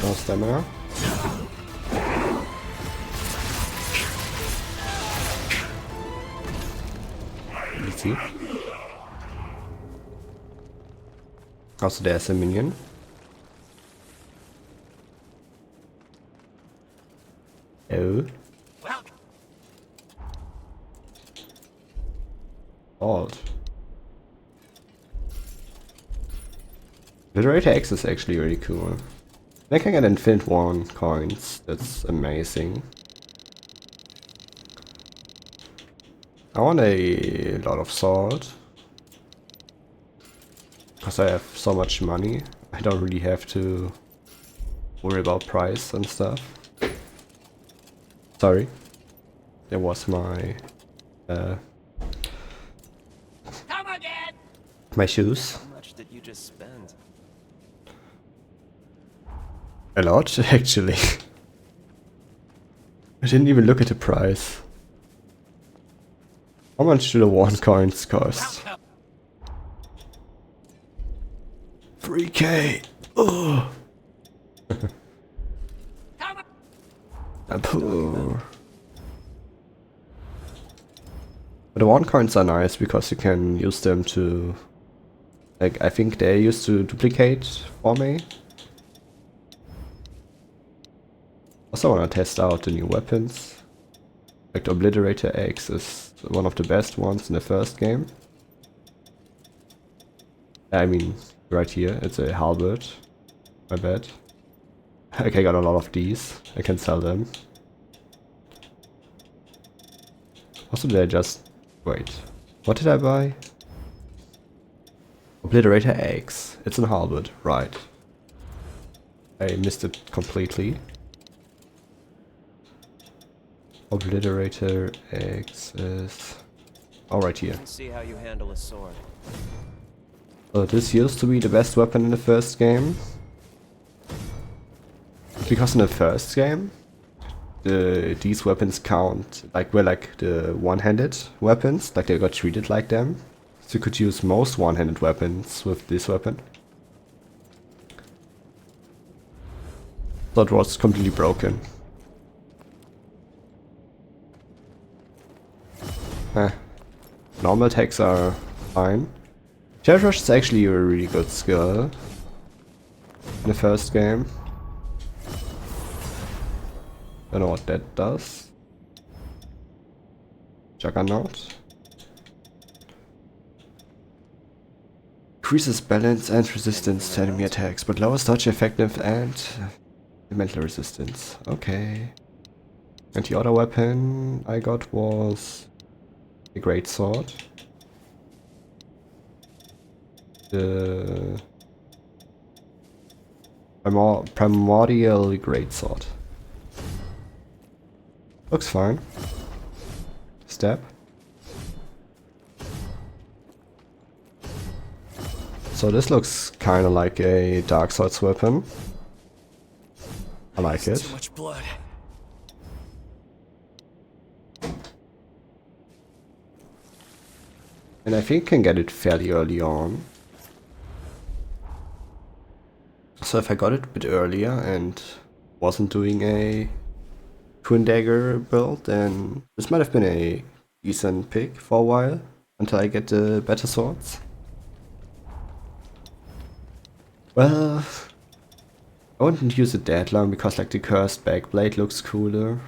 No stamina. Easy. Also, there's a minion. Oh. Odd. Liberator X is actually really cool. I can get Infinite One coins. That's amazing. I want a lot of salt. Because I have so much money. I don't really have to worry about price and stuff. Sorry. There was my my shoes. How much did you just spend? A lot, actually. I didn't even look at the price. How much do the one coins cost? 3K! Oh! But the one coins are nice because you can use them to... Like, I think they used to duplicate for me. Also wanna test out the new weapons. Like the Obliterator X is one of the best ones in the first game. I mean, right here, it's a halberd. My bad. Okay, I got a lot of these. I can sell them. Also, did I just... Wait. What did I buy? Obliterator X. It's an halberd, right. I missed it completely. Obliterator X is... Oh, right here. See how you handle a sword. This used to be the best weapon in the first game. Because in the first game, these weapons count, like, were like the one-handed weapons, like they got treated like them. So you could use most one-handed weapons with this weapon. So it was completely broken. Normal attacks are fine. Charge Rush is actually a really good skill in the first game. Don't know what that does. Juggernaut. Increases balance and resistance to enemy attacks, but lowers dodge effective and mental resistance. Okay. And the other weapon I got was a great sword. The primordial greatsword. Looks fine. Stab. So this looks kind of like a Dark Souls weapon. I like it. Too much blood. And I think you can get it fairly early on. So if I got it a bit earlier and wasn't doing a Twin Dagger build, then this might have been a decent pick for a while, until I get the better swords. Well, I wouldn't use it that long because like the cursed backblade looks cooler.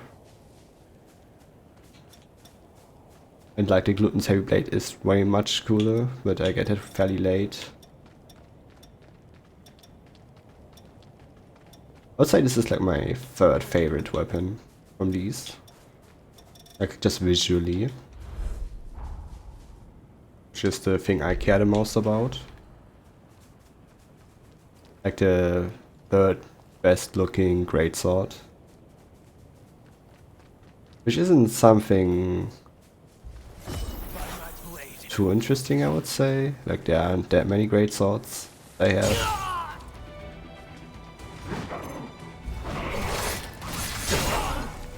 And like the Gluten's heavy blade is way much cooler, but I get it fairly late. I'd say this is like my third favorite weapon from these. Like just visually. Which is the thing I care the most about. Like the third best looking greatsword. Which isn't something too interesting, I would say. Like, there aren't that many great swords they have.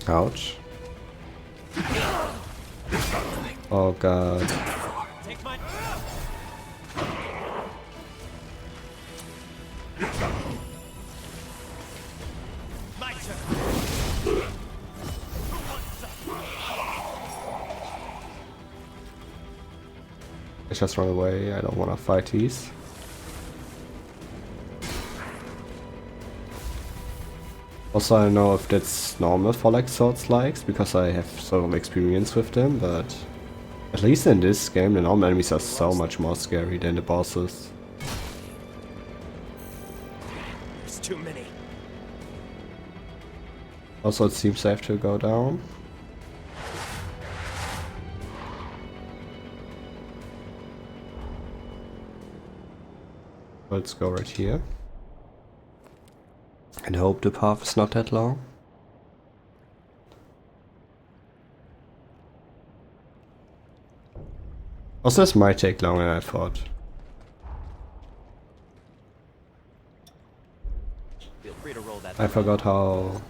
Ouch. Oh god. I just run away, I don't wanna fight these. Also, I don't know if that's normal for like swords likes, because I have sort of experience with them, but at least in this game the normal enemies are so much more scary than the bosses. There's too many. Also, it seems I have to go down. Let's go right here. And hope the path is not that long. Also, this might take longer than I thought. Feel free to roll that. I forgot how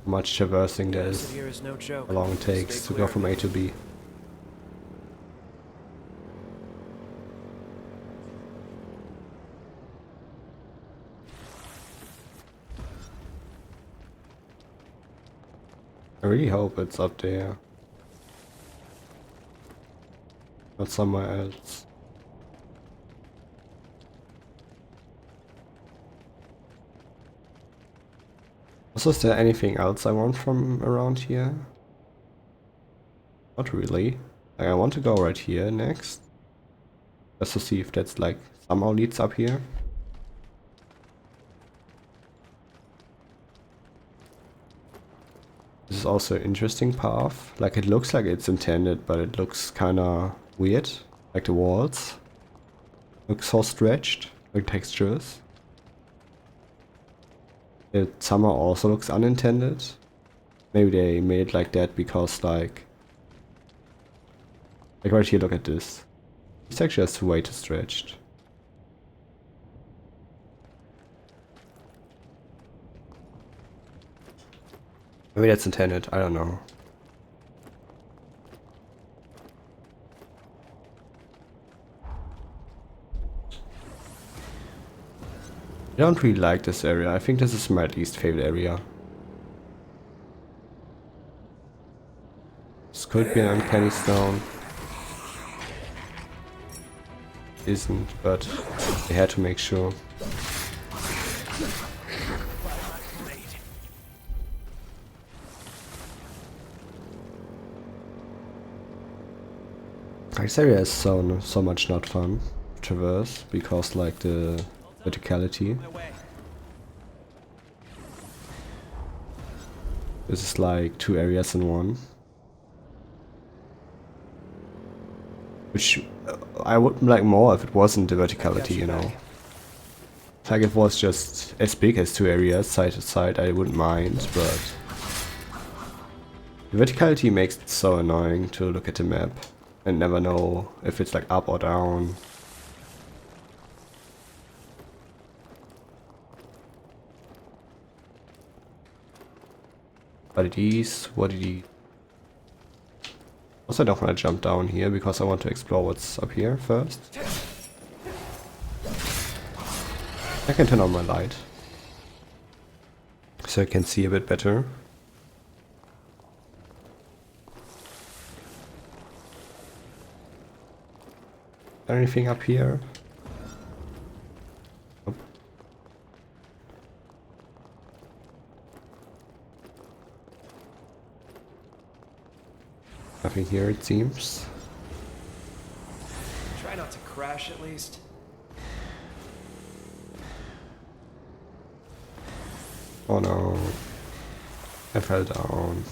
much traversing there This is, here is no joke. how long it takes Stay to clear go from of A it. to B. I really hope it's up there, not somewhere else. Also, is there anything else I want from around here? Not really. Like, I want to go right here next, just to see if that's like somehow leads up here. This is also an interesting path. Like, it looks like it's intended, but it looks kinda weird. Like the walls look so stretched, like textures. It somehow also looks unintended. Maybe they made it like that because like right here, look at this. It's actually just way too stretched. Maybe that's intended, I don't know. I don't really like this area. I think this is my least favorite area. This could be an uncanny stone. Isn't, but they had to make sure. This area is so much not fun to traverse because like the verticality. This is like two areas in one. Which I would like more if it wasn't the verticality, you know. Like if it was just as big as two areas side to side, I wouldn't mind, but the verticality makes it so annoying to look at the map and never know if it's like up or down. What it is, what it is. Also, I don't want to jump down here because I want to explore what's up here first. I can turn on my light so I can see a bit better. Anything up here? Nope. Nothing here, it seems. Try not to crash at least. Oh no. I fell down.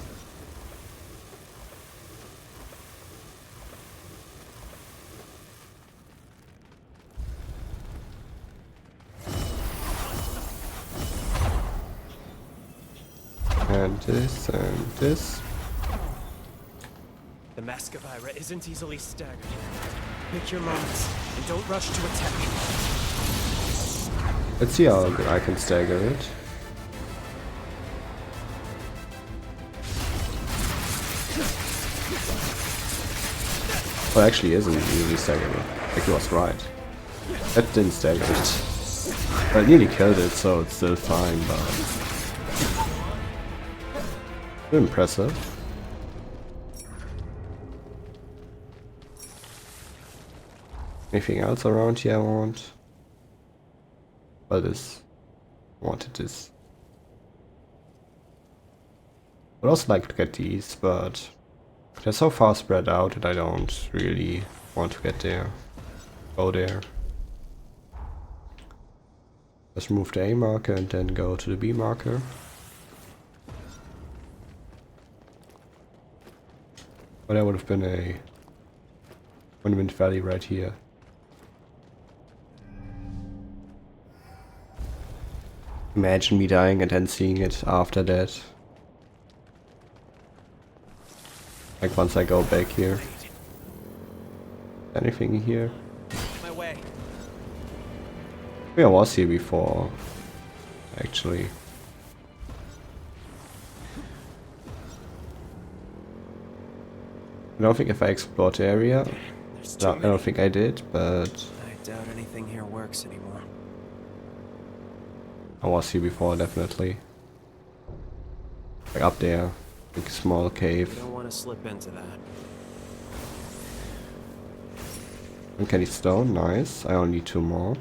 And this and this. The Mascavira isn't easily staggered. Pick your moments, and don't rush to attack. Let's see how good I can stagger it. Well, it actually isn't easily staggered. Like he was right. That didn't stagger it. I nearly killed it, so it's still fine, but... Still impressive. Anything else around here I want? Well, this. Wanted this. I'd also like to get these, but they're so far spread out that I don't really want to get there. Go there. Let's move the A marker and then go to the B marker. But that would have been a Monument Valley right here. Imagine me dying and then seeing it after that. Like once I go back here. Anything here? My way. I was here before, actually. I don't think if I explored the area. No, I don't think I did, but I doubt anything here works anymore. I was here before, definitely. Like up there, big small cave. You don't want to slip into that. Uncanny stone, nice. I only need 2 more.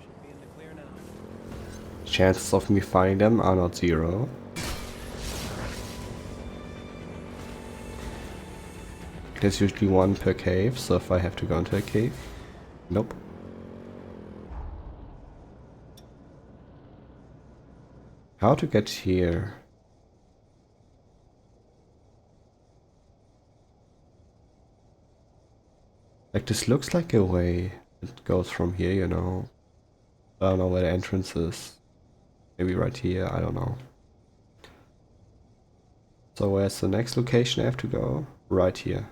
Should be in the clear now. Chances of me finding them are not 0. There's usually 1 per cave, so if I have to go into a cave. Nope. How to get here? Like this looks like a way. It goes from here, you know. I don't know where the entrance is. Maybe right here, I don't know. So where's the next location I have to go? Right here.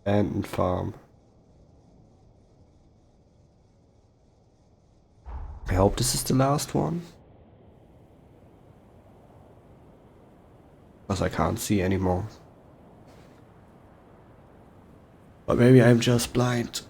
Abandoned farm. I hope this is the last one. Because I can't see anymore. But maybe I'm just blind.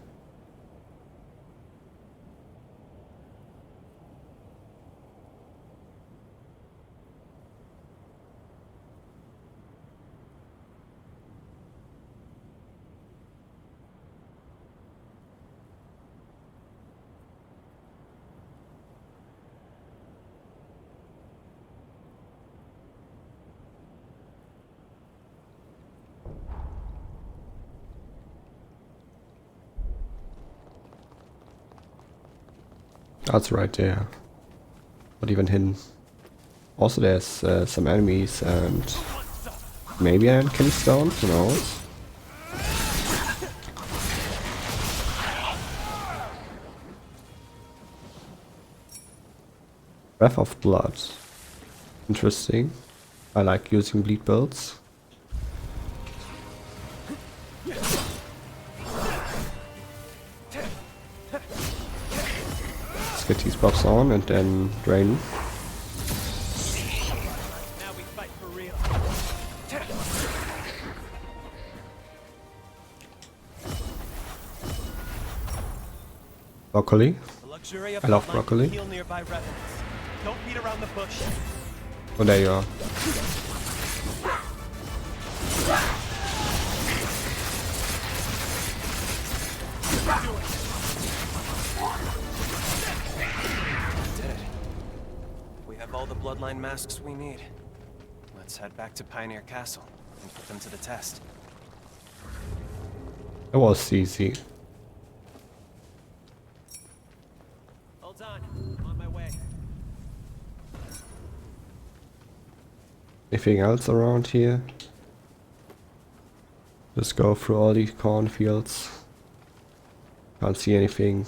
That's right there. Not even hidden. Also there's some enemies and maybe an uncanny stone, who knows? Breath of Blood. Interesting. I like using bleed builds. Let's get these buffs on and then drain. Now we fight for real. Broccoli. The luxury of I love bloodline broccoli. can heal nearby residents. Don't beat around the bush. Oh, there you are. Did it. We have all the bloodline masks we need. Let's head back to Pioneer Castle and put them to the test. It was easy. Hold on, I'm on my way. Anything else around here? Just go through all these cornfields. Can't see anything.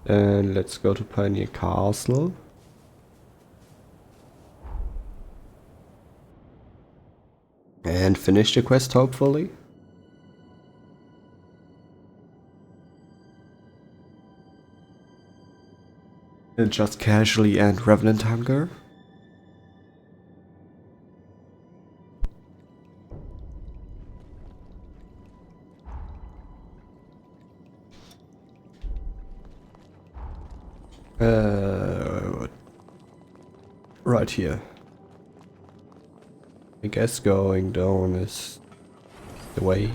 And let's go to Pioneer Castle. And finish the quest, hopefully. And just casually end Revenant Hunger. Right here. I guess going down is the way.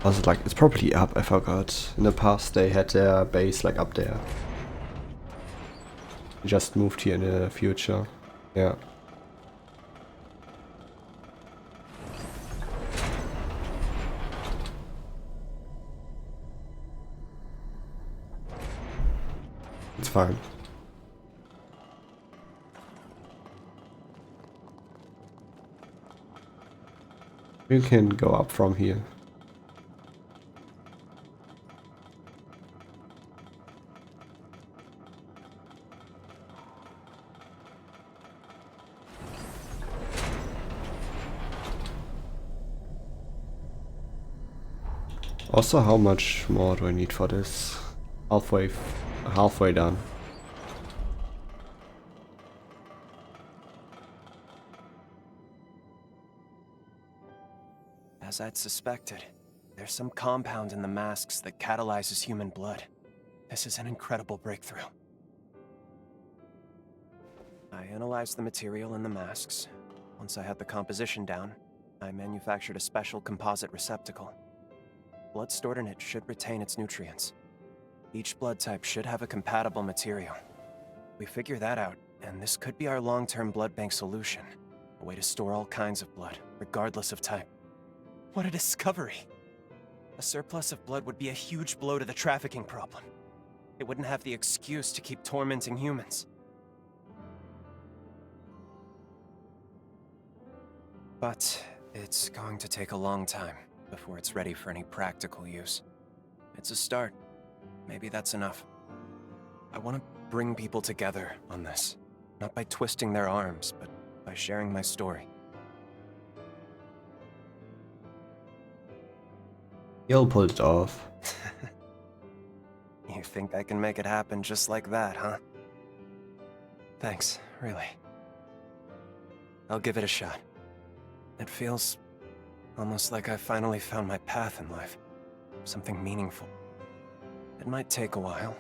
I was like, it's probably up, I forgot. In the past they had their base like up there. Just moved here in the future. Yeah. It's fine. You can go up from here. Also, how much more do I need for this? Halfway done. As I'd suspected, there's some compound in the masks that catalyzes human blood. This is an incredible breakthrough. I analyzed the material in the masks. Once I had the composition down, I manufactured a special composite receptacle. Blood stored in it should retain its nutrients. Each blood type should have a compatible material. We figure that out, and this could be our long-term blood bank solution. A way to store all kinds of blood, regardless of type. What a discovery! A surplus of blood would be a huge blow to the trafficking problem. It wouldn't have the excuse to keep tormenting humans. But it's going to take a long time before it's ready for any practical use. It's a start. Maybe that's enough. I want to bring people together on this. Not by twisting their arms, but by sharing my story. You'll pull it off. You think I can make it happen just like that, huh? Thanks, really. I'll give it a shot. It feels almost like I finally found my path in life. Something meaningful. It might take a while.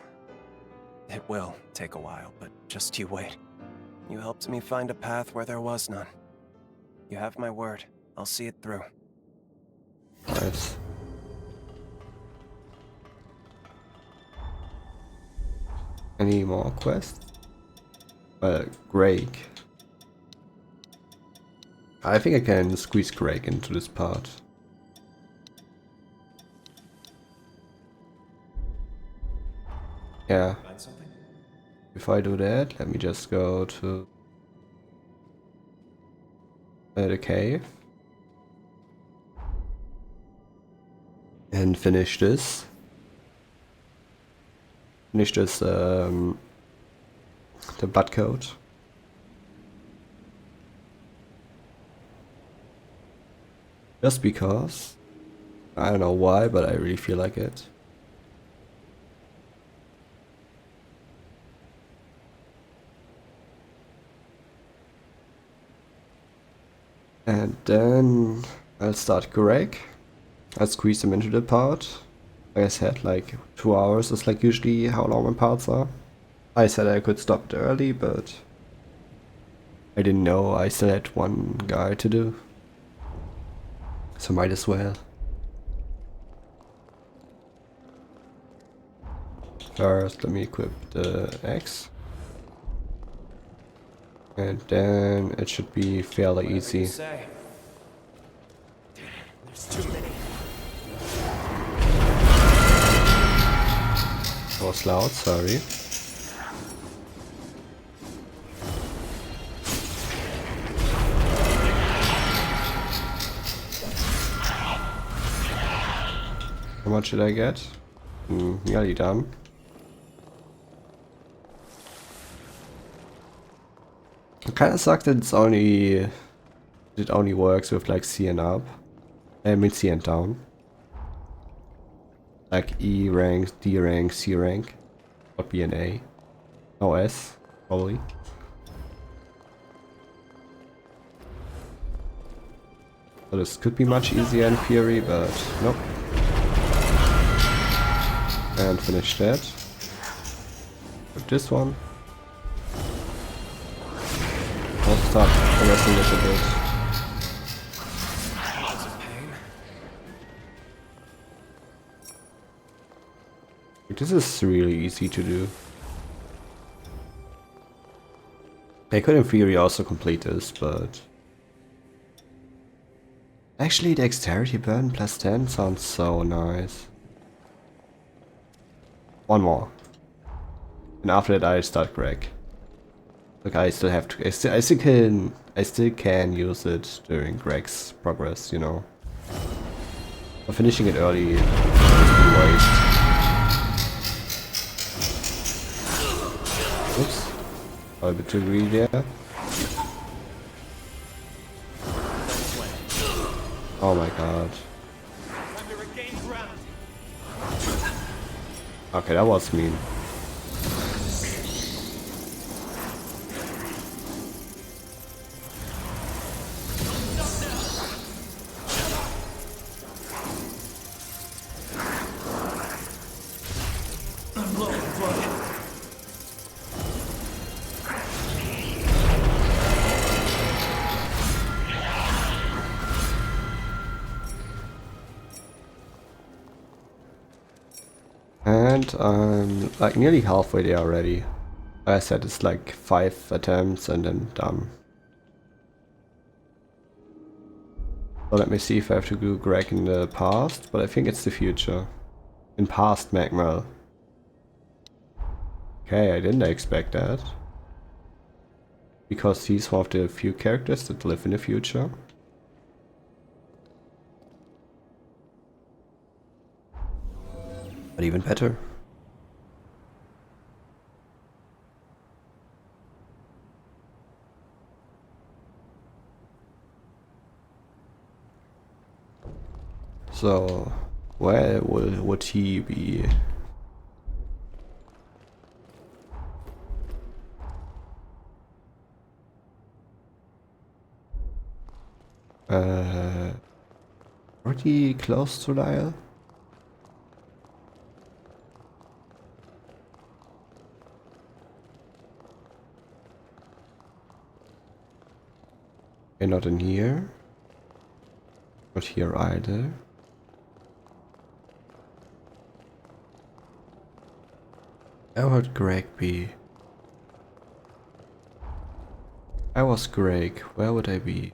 It will take a while, but just you wait. You helped me find a path where there was none. You have my word. I'll see it through. Nice. Any more quests? Graig. I think I can squeeze Graig into this part. Yeah. If I do that, let me just go to the cave and finish this. Finish this, the blood code. Just because. I don't know why, but I really feel like it. And then I'll start Graig. I'll squeeze him into the part. Like I said, like 2 hours is like usually how long my parts are. I said I could stop it early, but I didn't know I still had one guy to do. So might as well. First, let me equip the axe. And then it should be fairly easy. There's too many. I was loud, sorry. How much did I get? Nearly done. kinda sucks that it only works with like C and up. I mean C and down. Like E rank, D rank, C rank. Or B and A. No S, probably. So this could be much easier in theory, but nope. And finish that. With this one. I'll start progressing this a bit. Lots of pain. This is really easy to do. I could in theory also complete this, but... Actually, dexterity burn plus 10 sounds so nice. One more. And after that I start Greg. Look, I still have to... I still can use it during Greg's progress, you know. But finishing it early is a waste. Oops. A bit too greedy there. Oh my god. Okay, that was mean. And I'm like nearly halfway there already. Like I said, it's like 5 attempts and then done. So let me see if I have to do Greg in the past, but I think it's the future. In past Magmal. Okay, I didn't expect that. Because he's one of the few characters that live in the future. But even better. So, where would he be? Pretty close to Lyle. Okay, not in here. Not here either. Where would Greg be? I was Greg. Where would I be?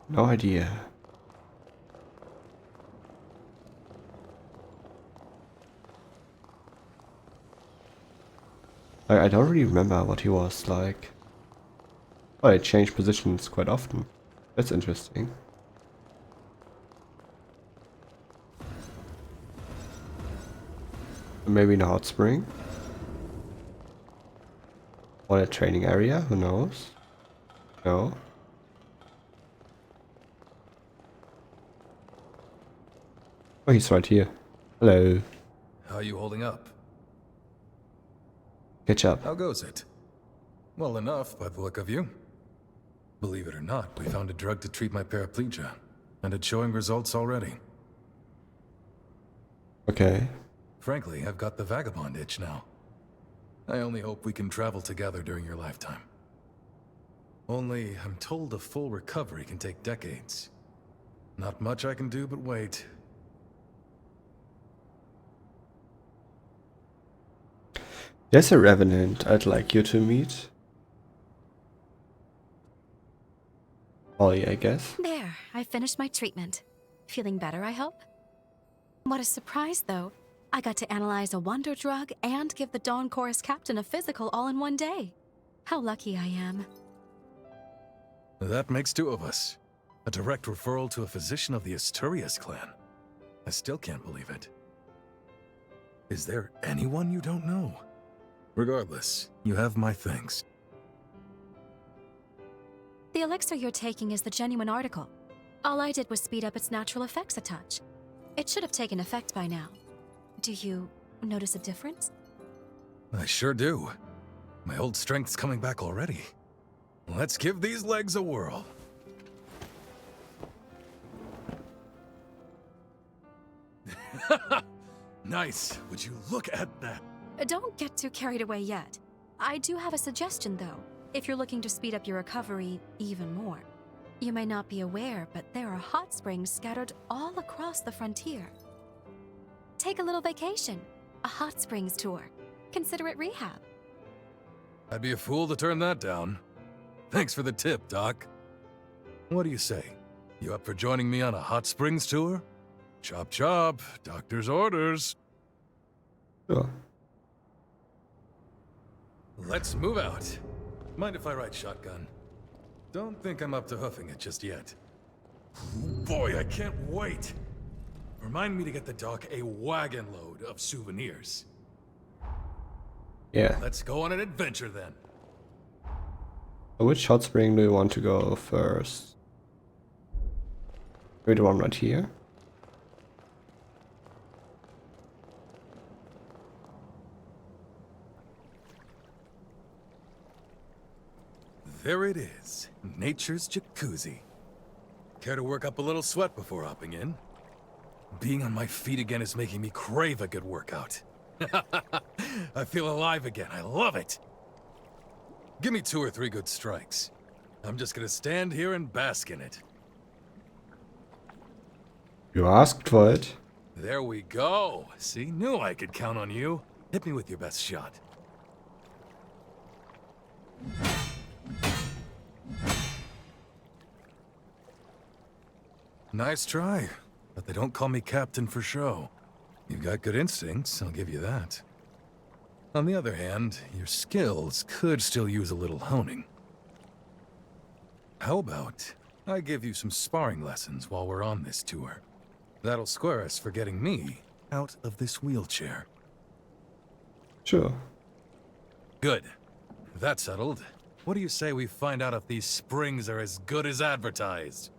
No idea. I don't really remember what he was like. Oh, I change positions quite often. That's interesting. Maybe in a hot spring? Or a training area, who knows? No. Oh, he's right here. Hello. How are you holding up? Catch up. How goes it? Well enough, by the look of you. Believe it or not, we found a drug to treat my paraplegia, and it's showing results already. Okay. Frankly, I've got the vagabond itch now. I only hope we can travel together during your lifetime. Only, I'm told a full recovery can take decades. Not much I can do but wait. There's a revenant I'd like you to meet. Ollie, I guess. There, I finished my treatment. Feeling better, I hope? What a surprise, though. I got to analyze a wonder drug and give the Dawn Chorus captain a physical all in one day. How lucky I am. That makes 2 of us. A direct referral to a physician of the Asturias clan. I still can't believe it. Is there anyone you don't know? Regardless, you have my thanks. The elixir you're taking is the genuine article. All I did was speed up its natural effects a touch. It should have taken effect by now. Do you notice a difference? I sure do. My old strength's coming back already. Let's give these legs a whirl. Nice. Would you look at that? Don't get too carried away yet. I do have a suggestion, though, if you're looking to speed up your recovery even more. You may not be aware, but there are hot springs scattered all across the frontier. Take a little vacation, a hot springs tour. Consider it rehab. I'd be a fool to turn that down. Thanks for the tip, Doc. What do you say? You up for joining me on a hot springs tour? Chop chop, doctor's orders. Sure. Let's move out. Mind if I ride shotgun? Don't think I'm up to hoofing it just yet. Boy, I can't wait! Remind me to get the doc a wagon load of souvenirs. Yeah. Let's go on an adventure then. Which hot spring do you want to go first? Maybe the one right here? There it is, nature's jacuzzi. Care to work up a little sweat before hopping in? Being on my feet again is making me crave a good workout. I feel alive again, I love it! Give me 2 or 3 good strikes. I'm just gonna stand here and bask in it. You asked for it. There we go. See, knew I could count on you. Hit me with your best shot. Nice try, but they don't call me captain for show. You've got good instincts, I'll give you that. On the other hand, your skills could still use a little honing. How about I give you some sparring lessons while we're on this tour? That'll square us for getting me out of this wheelchair. Sure. Good. That's settled. What do you say we find out if these springs are as good as advertised?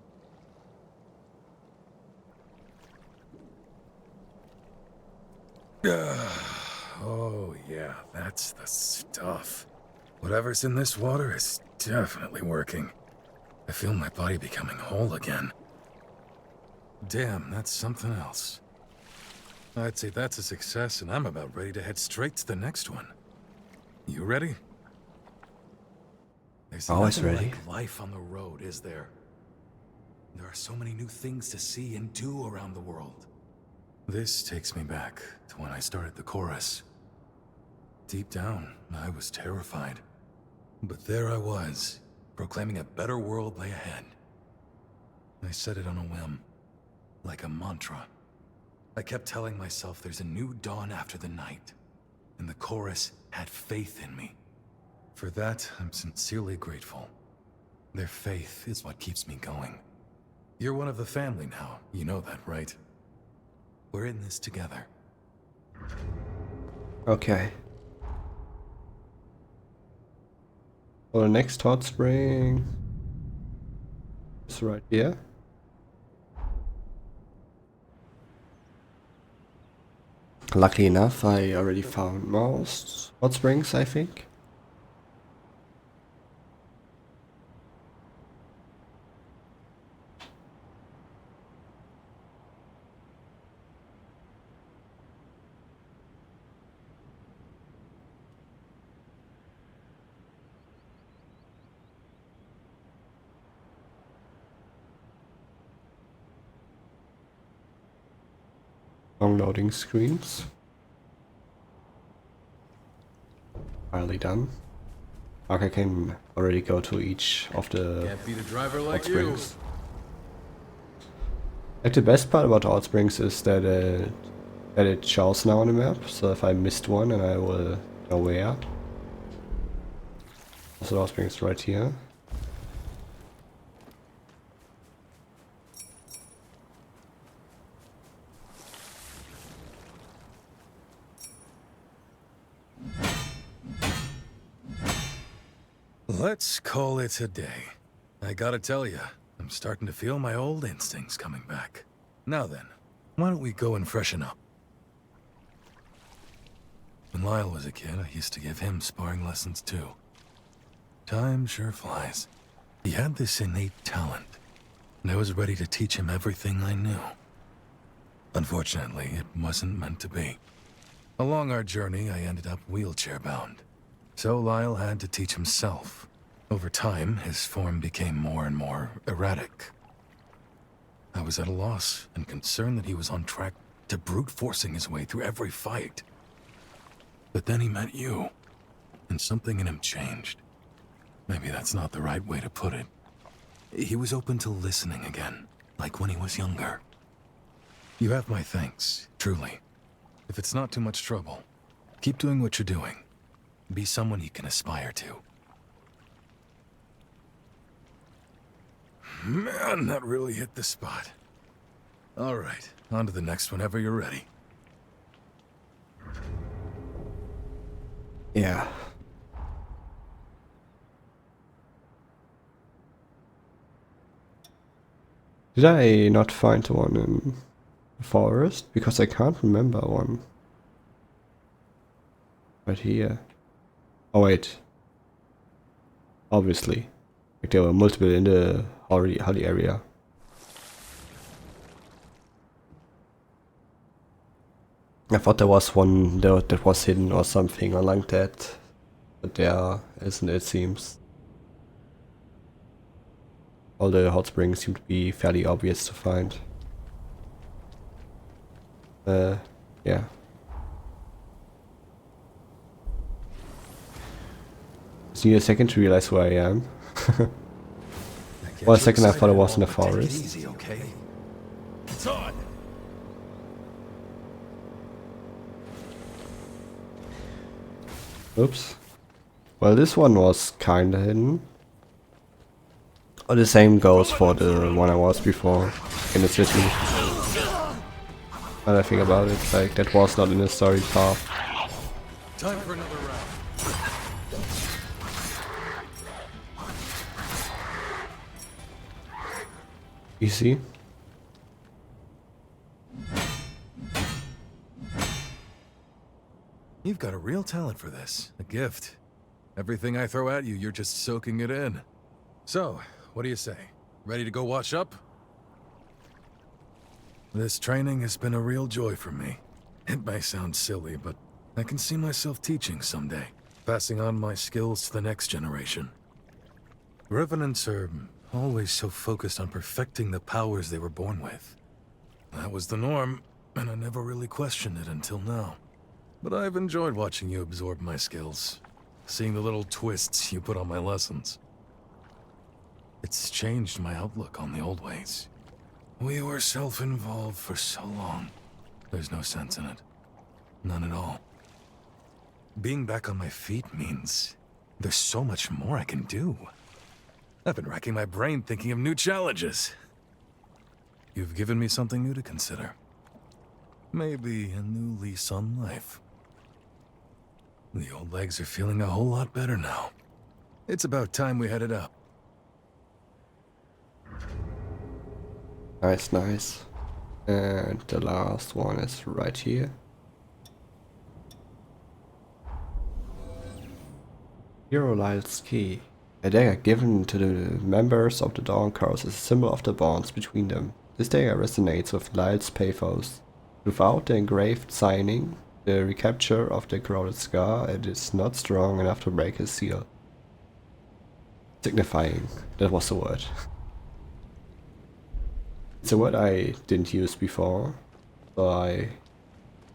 Oh yeah, that's the stuff. Whatever's in this water is definitely working. I feel my body becoming whole again. Damn, that's something else. I'd say that's a success, and I'm about ready to head straight to the next one. You ready? There's Always nothing ready. like life on the road, is there? There are so many new things to see and do around the world. This takes me back to when I started the chorus. Deep down, I was terrified. But there I was, proclaiming a better world lay ahead. I said it on a whim, like a mantra. I kept telling myself there's a new dawn after the night, and the chorus had faith in me. For that, I'm sincerely grateful. Their faith is what keeps me going. You're one of the family now, you know that, right? We're in this together. Okay. For the next hot spring is right here. Luckily enough, I already found most hot springs, I think. Long loading screens. Finally done. Okay, I can already go to each of the Can't beat a driver hot like you. springs. Like the best part about hot springs is that it shows now on the map. So if I missed one, and I will know where. Also, the hot springs right here. Let's call it a day. I gotta tell you, I'm starting to feel my old instincts coming back. Now then, why don't we go and freshen up? When Lyle was a kid, I used to give him sparring lessons too. Time sure flies. He had this innate talent, and I was ready to teach him everything I knew. Unfortunately, it wasn't meant to be. Along our journey, I ended up wheelchair-bound. So Lyle had to teach himself. Over time, his form became more and more erratic. I was at a loss and concerned that he was on track to brute forcing his way through every fight. But then he met you, and something in him changed. Maybe that's not the right way to put it. He was open to listening again, like when he was younger. You have my thanks, truly. If it's not too much trouble, keep doing what you're doing. Be someone he can aspire to. Man, that really hit the spot. All right, on to the next whenever you're ready. Yeah. Did I not find the one in the forest? Because I can't remember one. Right here. Oh wait. Obviously. Like there were multiple in the Holly area. I thought there was one that was hidden or something or like that. But there isn't, it seems. All the hot springs seem to be fairly obvious to find. Yeah. Just need a second to realize where I am. Well, a second I thought I was in the forest. Easy, okay? It's on. Oops. Well, this one was kinda hidden. Or the same goes for the one I was before in the city. When I think about it, like that was not in the story path. Time for another round. Easy. You've got a real talent for this. A gift. Everything I throw at you, you're just soaking it in. So, what do you say? Ready to go wash up? This training has been a real joy for me. It may sound silly, but I can see myself teaching someday, passing on my skills to the next generation. Revenants are always so focused on perfecting the powers they were born with. That was the norm, and I never really questioned it until now. But I've enjoyed watching you absorb my skills, seeing the little twists you put on my lessons. It's changed my outlook on the old ways. We were self-involved for so long. There's no sense in it. None at all. Being back on my feet means there's so much more I can do. I've been racking my brain thinking of new challenges. You've given me something new to consider. Maybe a new lease on life. The old legs are feeling a whole lot better now. It's about time we headed up. Nice, nice. And the last one is right here. Hero Lyle's key. A dagger given to the members of the Dawn Chorus is a symbol of the bonds between them. This dagger resonates with Lyle's pathos. Without the engraved signing, the recapture of the corroded scar, it is not strong enough to break his seal. Signifying, that was the word. It's a word I didn't use before, so I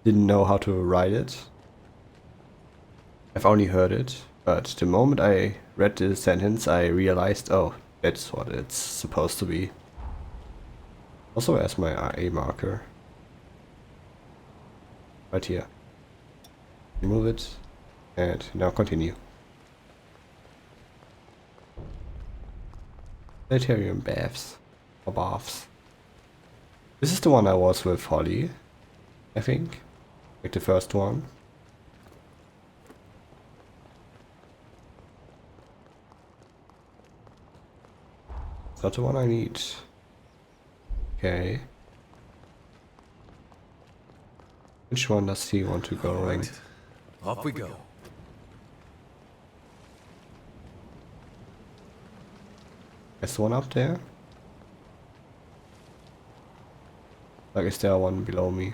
didn't know how to write it. I've only heard it, but the moment I read the sentence I realized, oh, that's what it's supposed to be. Also, where's my RA marker? Right here. Remove it, and now continue. Planetarium baths, or baths. This is the one I was with Holly, I think. Like the first one. Not the one I need. Okay. Which one does he want to go ring? Right. Off we go. Is the one up there? Like, is there one below me?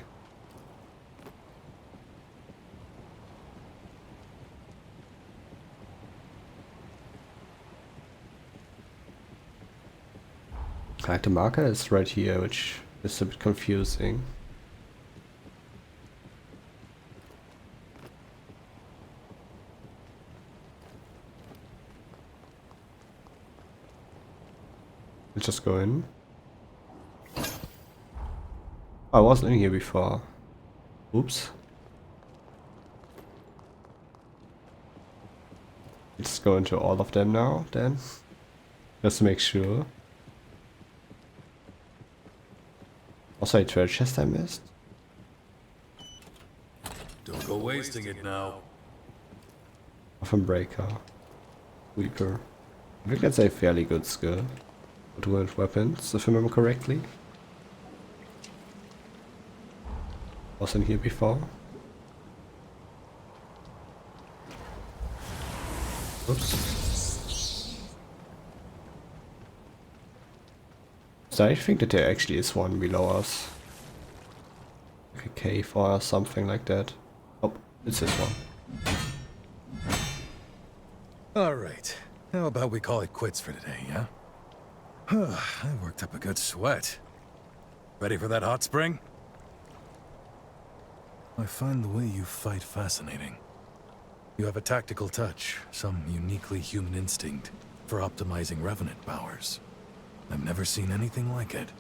Like, the marker is right here, which is a bit confusing. Let's just go in. I wasn't in here before. Oops. Let's go into all of them now, then. Just to make sure. Also a treasure chest I missed. Don't go wasting it now. Offen Breaker. Weeper. I think that's a fairly good skill. With weapons, if I remember correctly. Was in here before. Oops. So I think that there actually is one below us. Like a cave or something like that. Oh, it's this one. Alright. How about we call it quits for today, yeah? I worked up a good sweat. Ready for that hot spring? I find the way you fight fascinating. You have a tactical touch, some uniquely human instinct for optimizing revenant powers. I've never seen anything like it.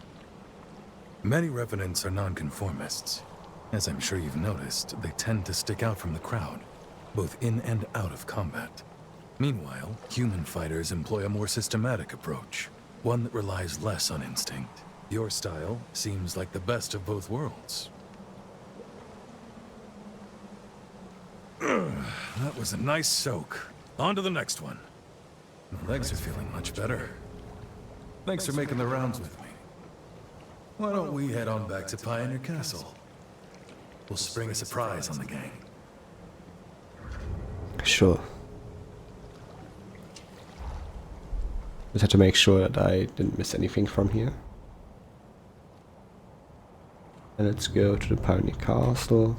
Many revenants are nonconformists. As I'm sure you've noticed, they tend to stick out from the crowd, both in and out of combat. Meanwhile, human fighters employ a more systematic approach, one that relies less on instinct. Your style seems like the best of both worlds. That was a nice soak. On to the next one. My legs are feeling much better. Thanks for making the rounds with me. Why don't we head on back to Pioneer Castle? We'll spring a surprise on the gang. Sure. Just had to make sure that I didn't miss anything from here. And let's go to the Pioneer Castle.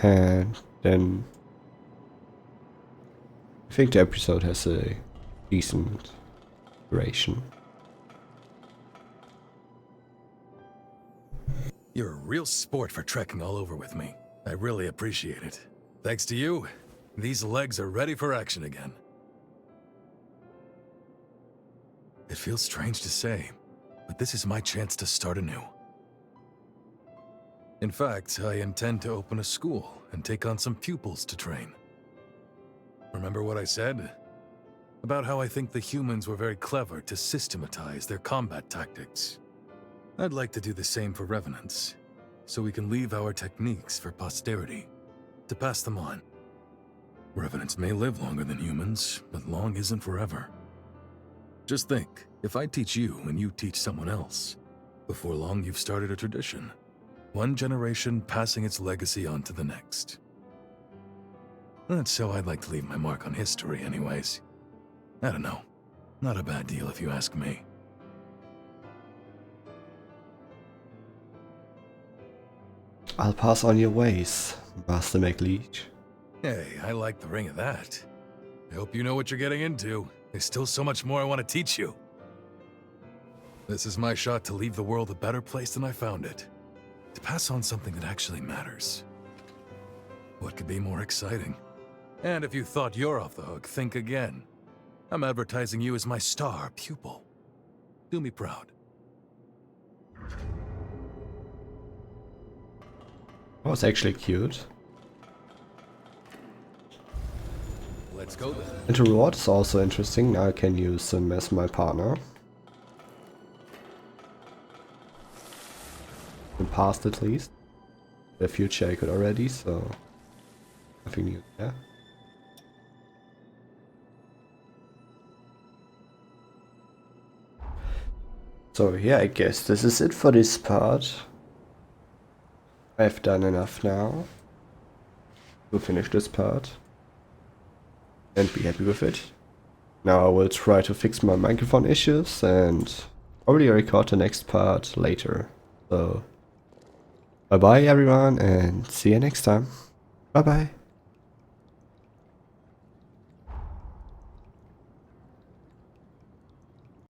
And then I think the episode has a decent duration. You're a real sport for trekking all over with me. I really appreciate it. Thanks to you, these legs are ready for action again. It feels strange to say, but this is my chance to start anew. In fact, I intend to open a school and take on some pupils to train. Remember what I said? About how I think the humans were very clever to systematize their combat tactics. I'd like to do the same for revenants, so we can leave our techniques for posterity, to pass them on. Revenants may live longer than humans, but long isn't forever. Just think, if I teach you and you teach someone else, before long you've started a tradition. One generation passing its legacy on to the next. That's how I'd like to leave my mark on history anyways. I don't know. Not a bad deal if you ask me. I'll pass on your ways, Master McLeach. Hey, I like the ring of that. I hope you know what you're getting into. There's still so much more I want to teach you. This is my shot to leave the world a better place than I found it. To pass on something that actually matters. What could be more exciting? And if you thought you're off the hook, think again. I'm advertising you as my star pupil. Do me proud. Oh, it's actually cute. Let's go then. And the reward is also interesting. Now I can use him as my partner. In the past at least. The future I could already, so nothing new there. So yeah, I guess this is it for this part. I've done enough now to finish this part and be happy with it. Now I will try to fix my microphone issues and probably record the next part later. So bye bye everyone and see you next time. Bye bye.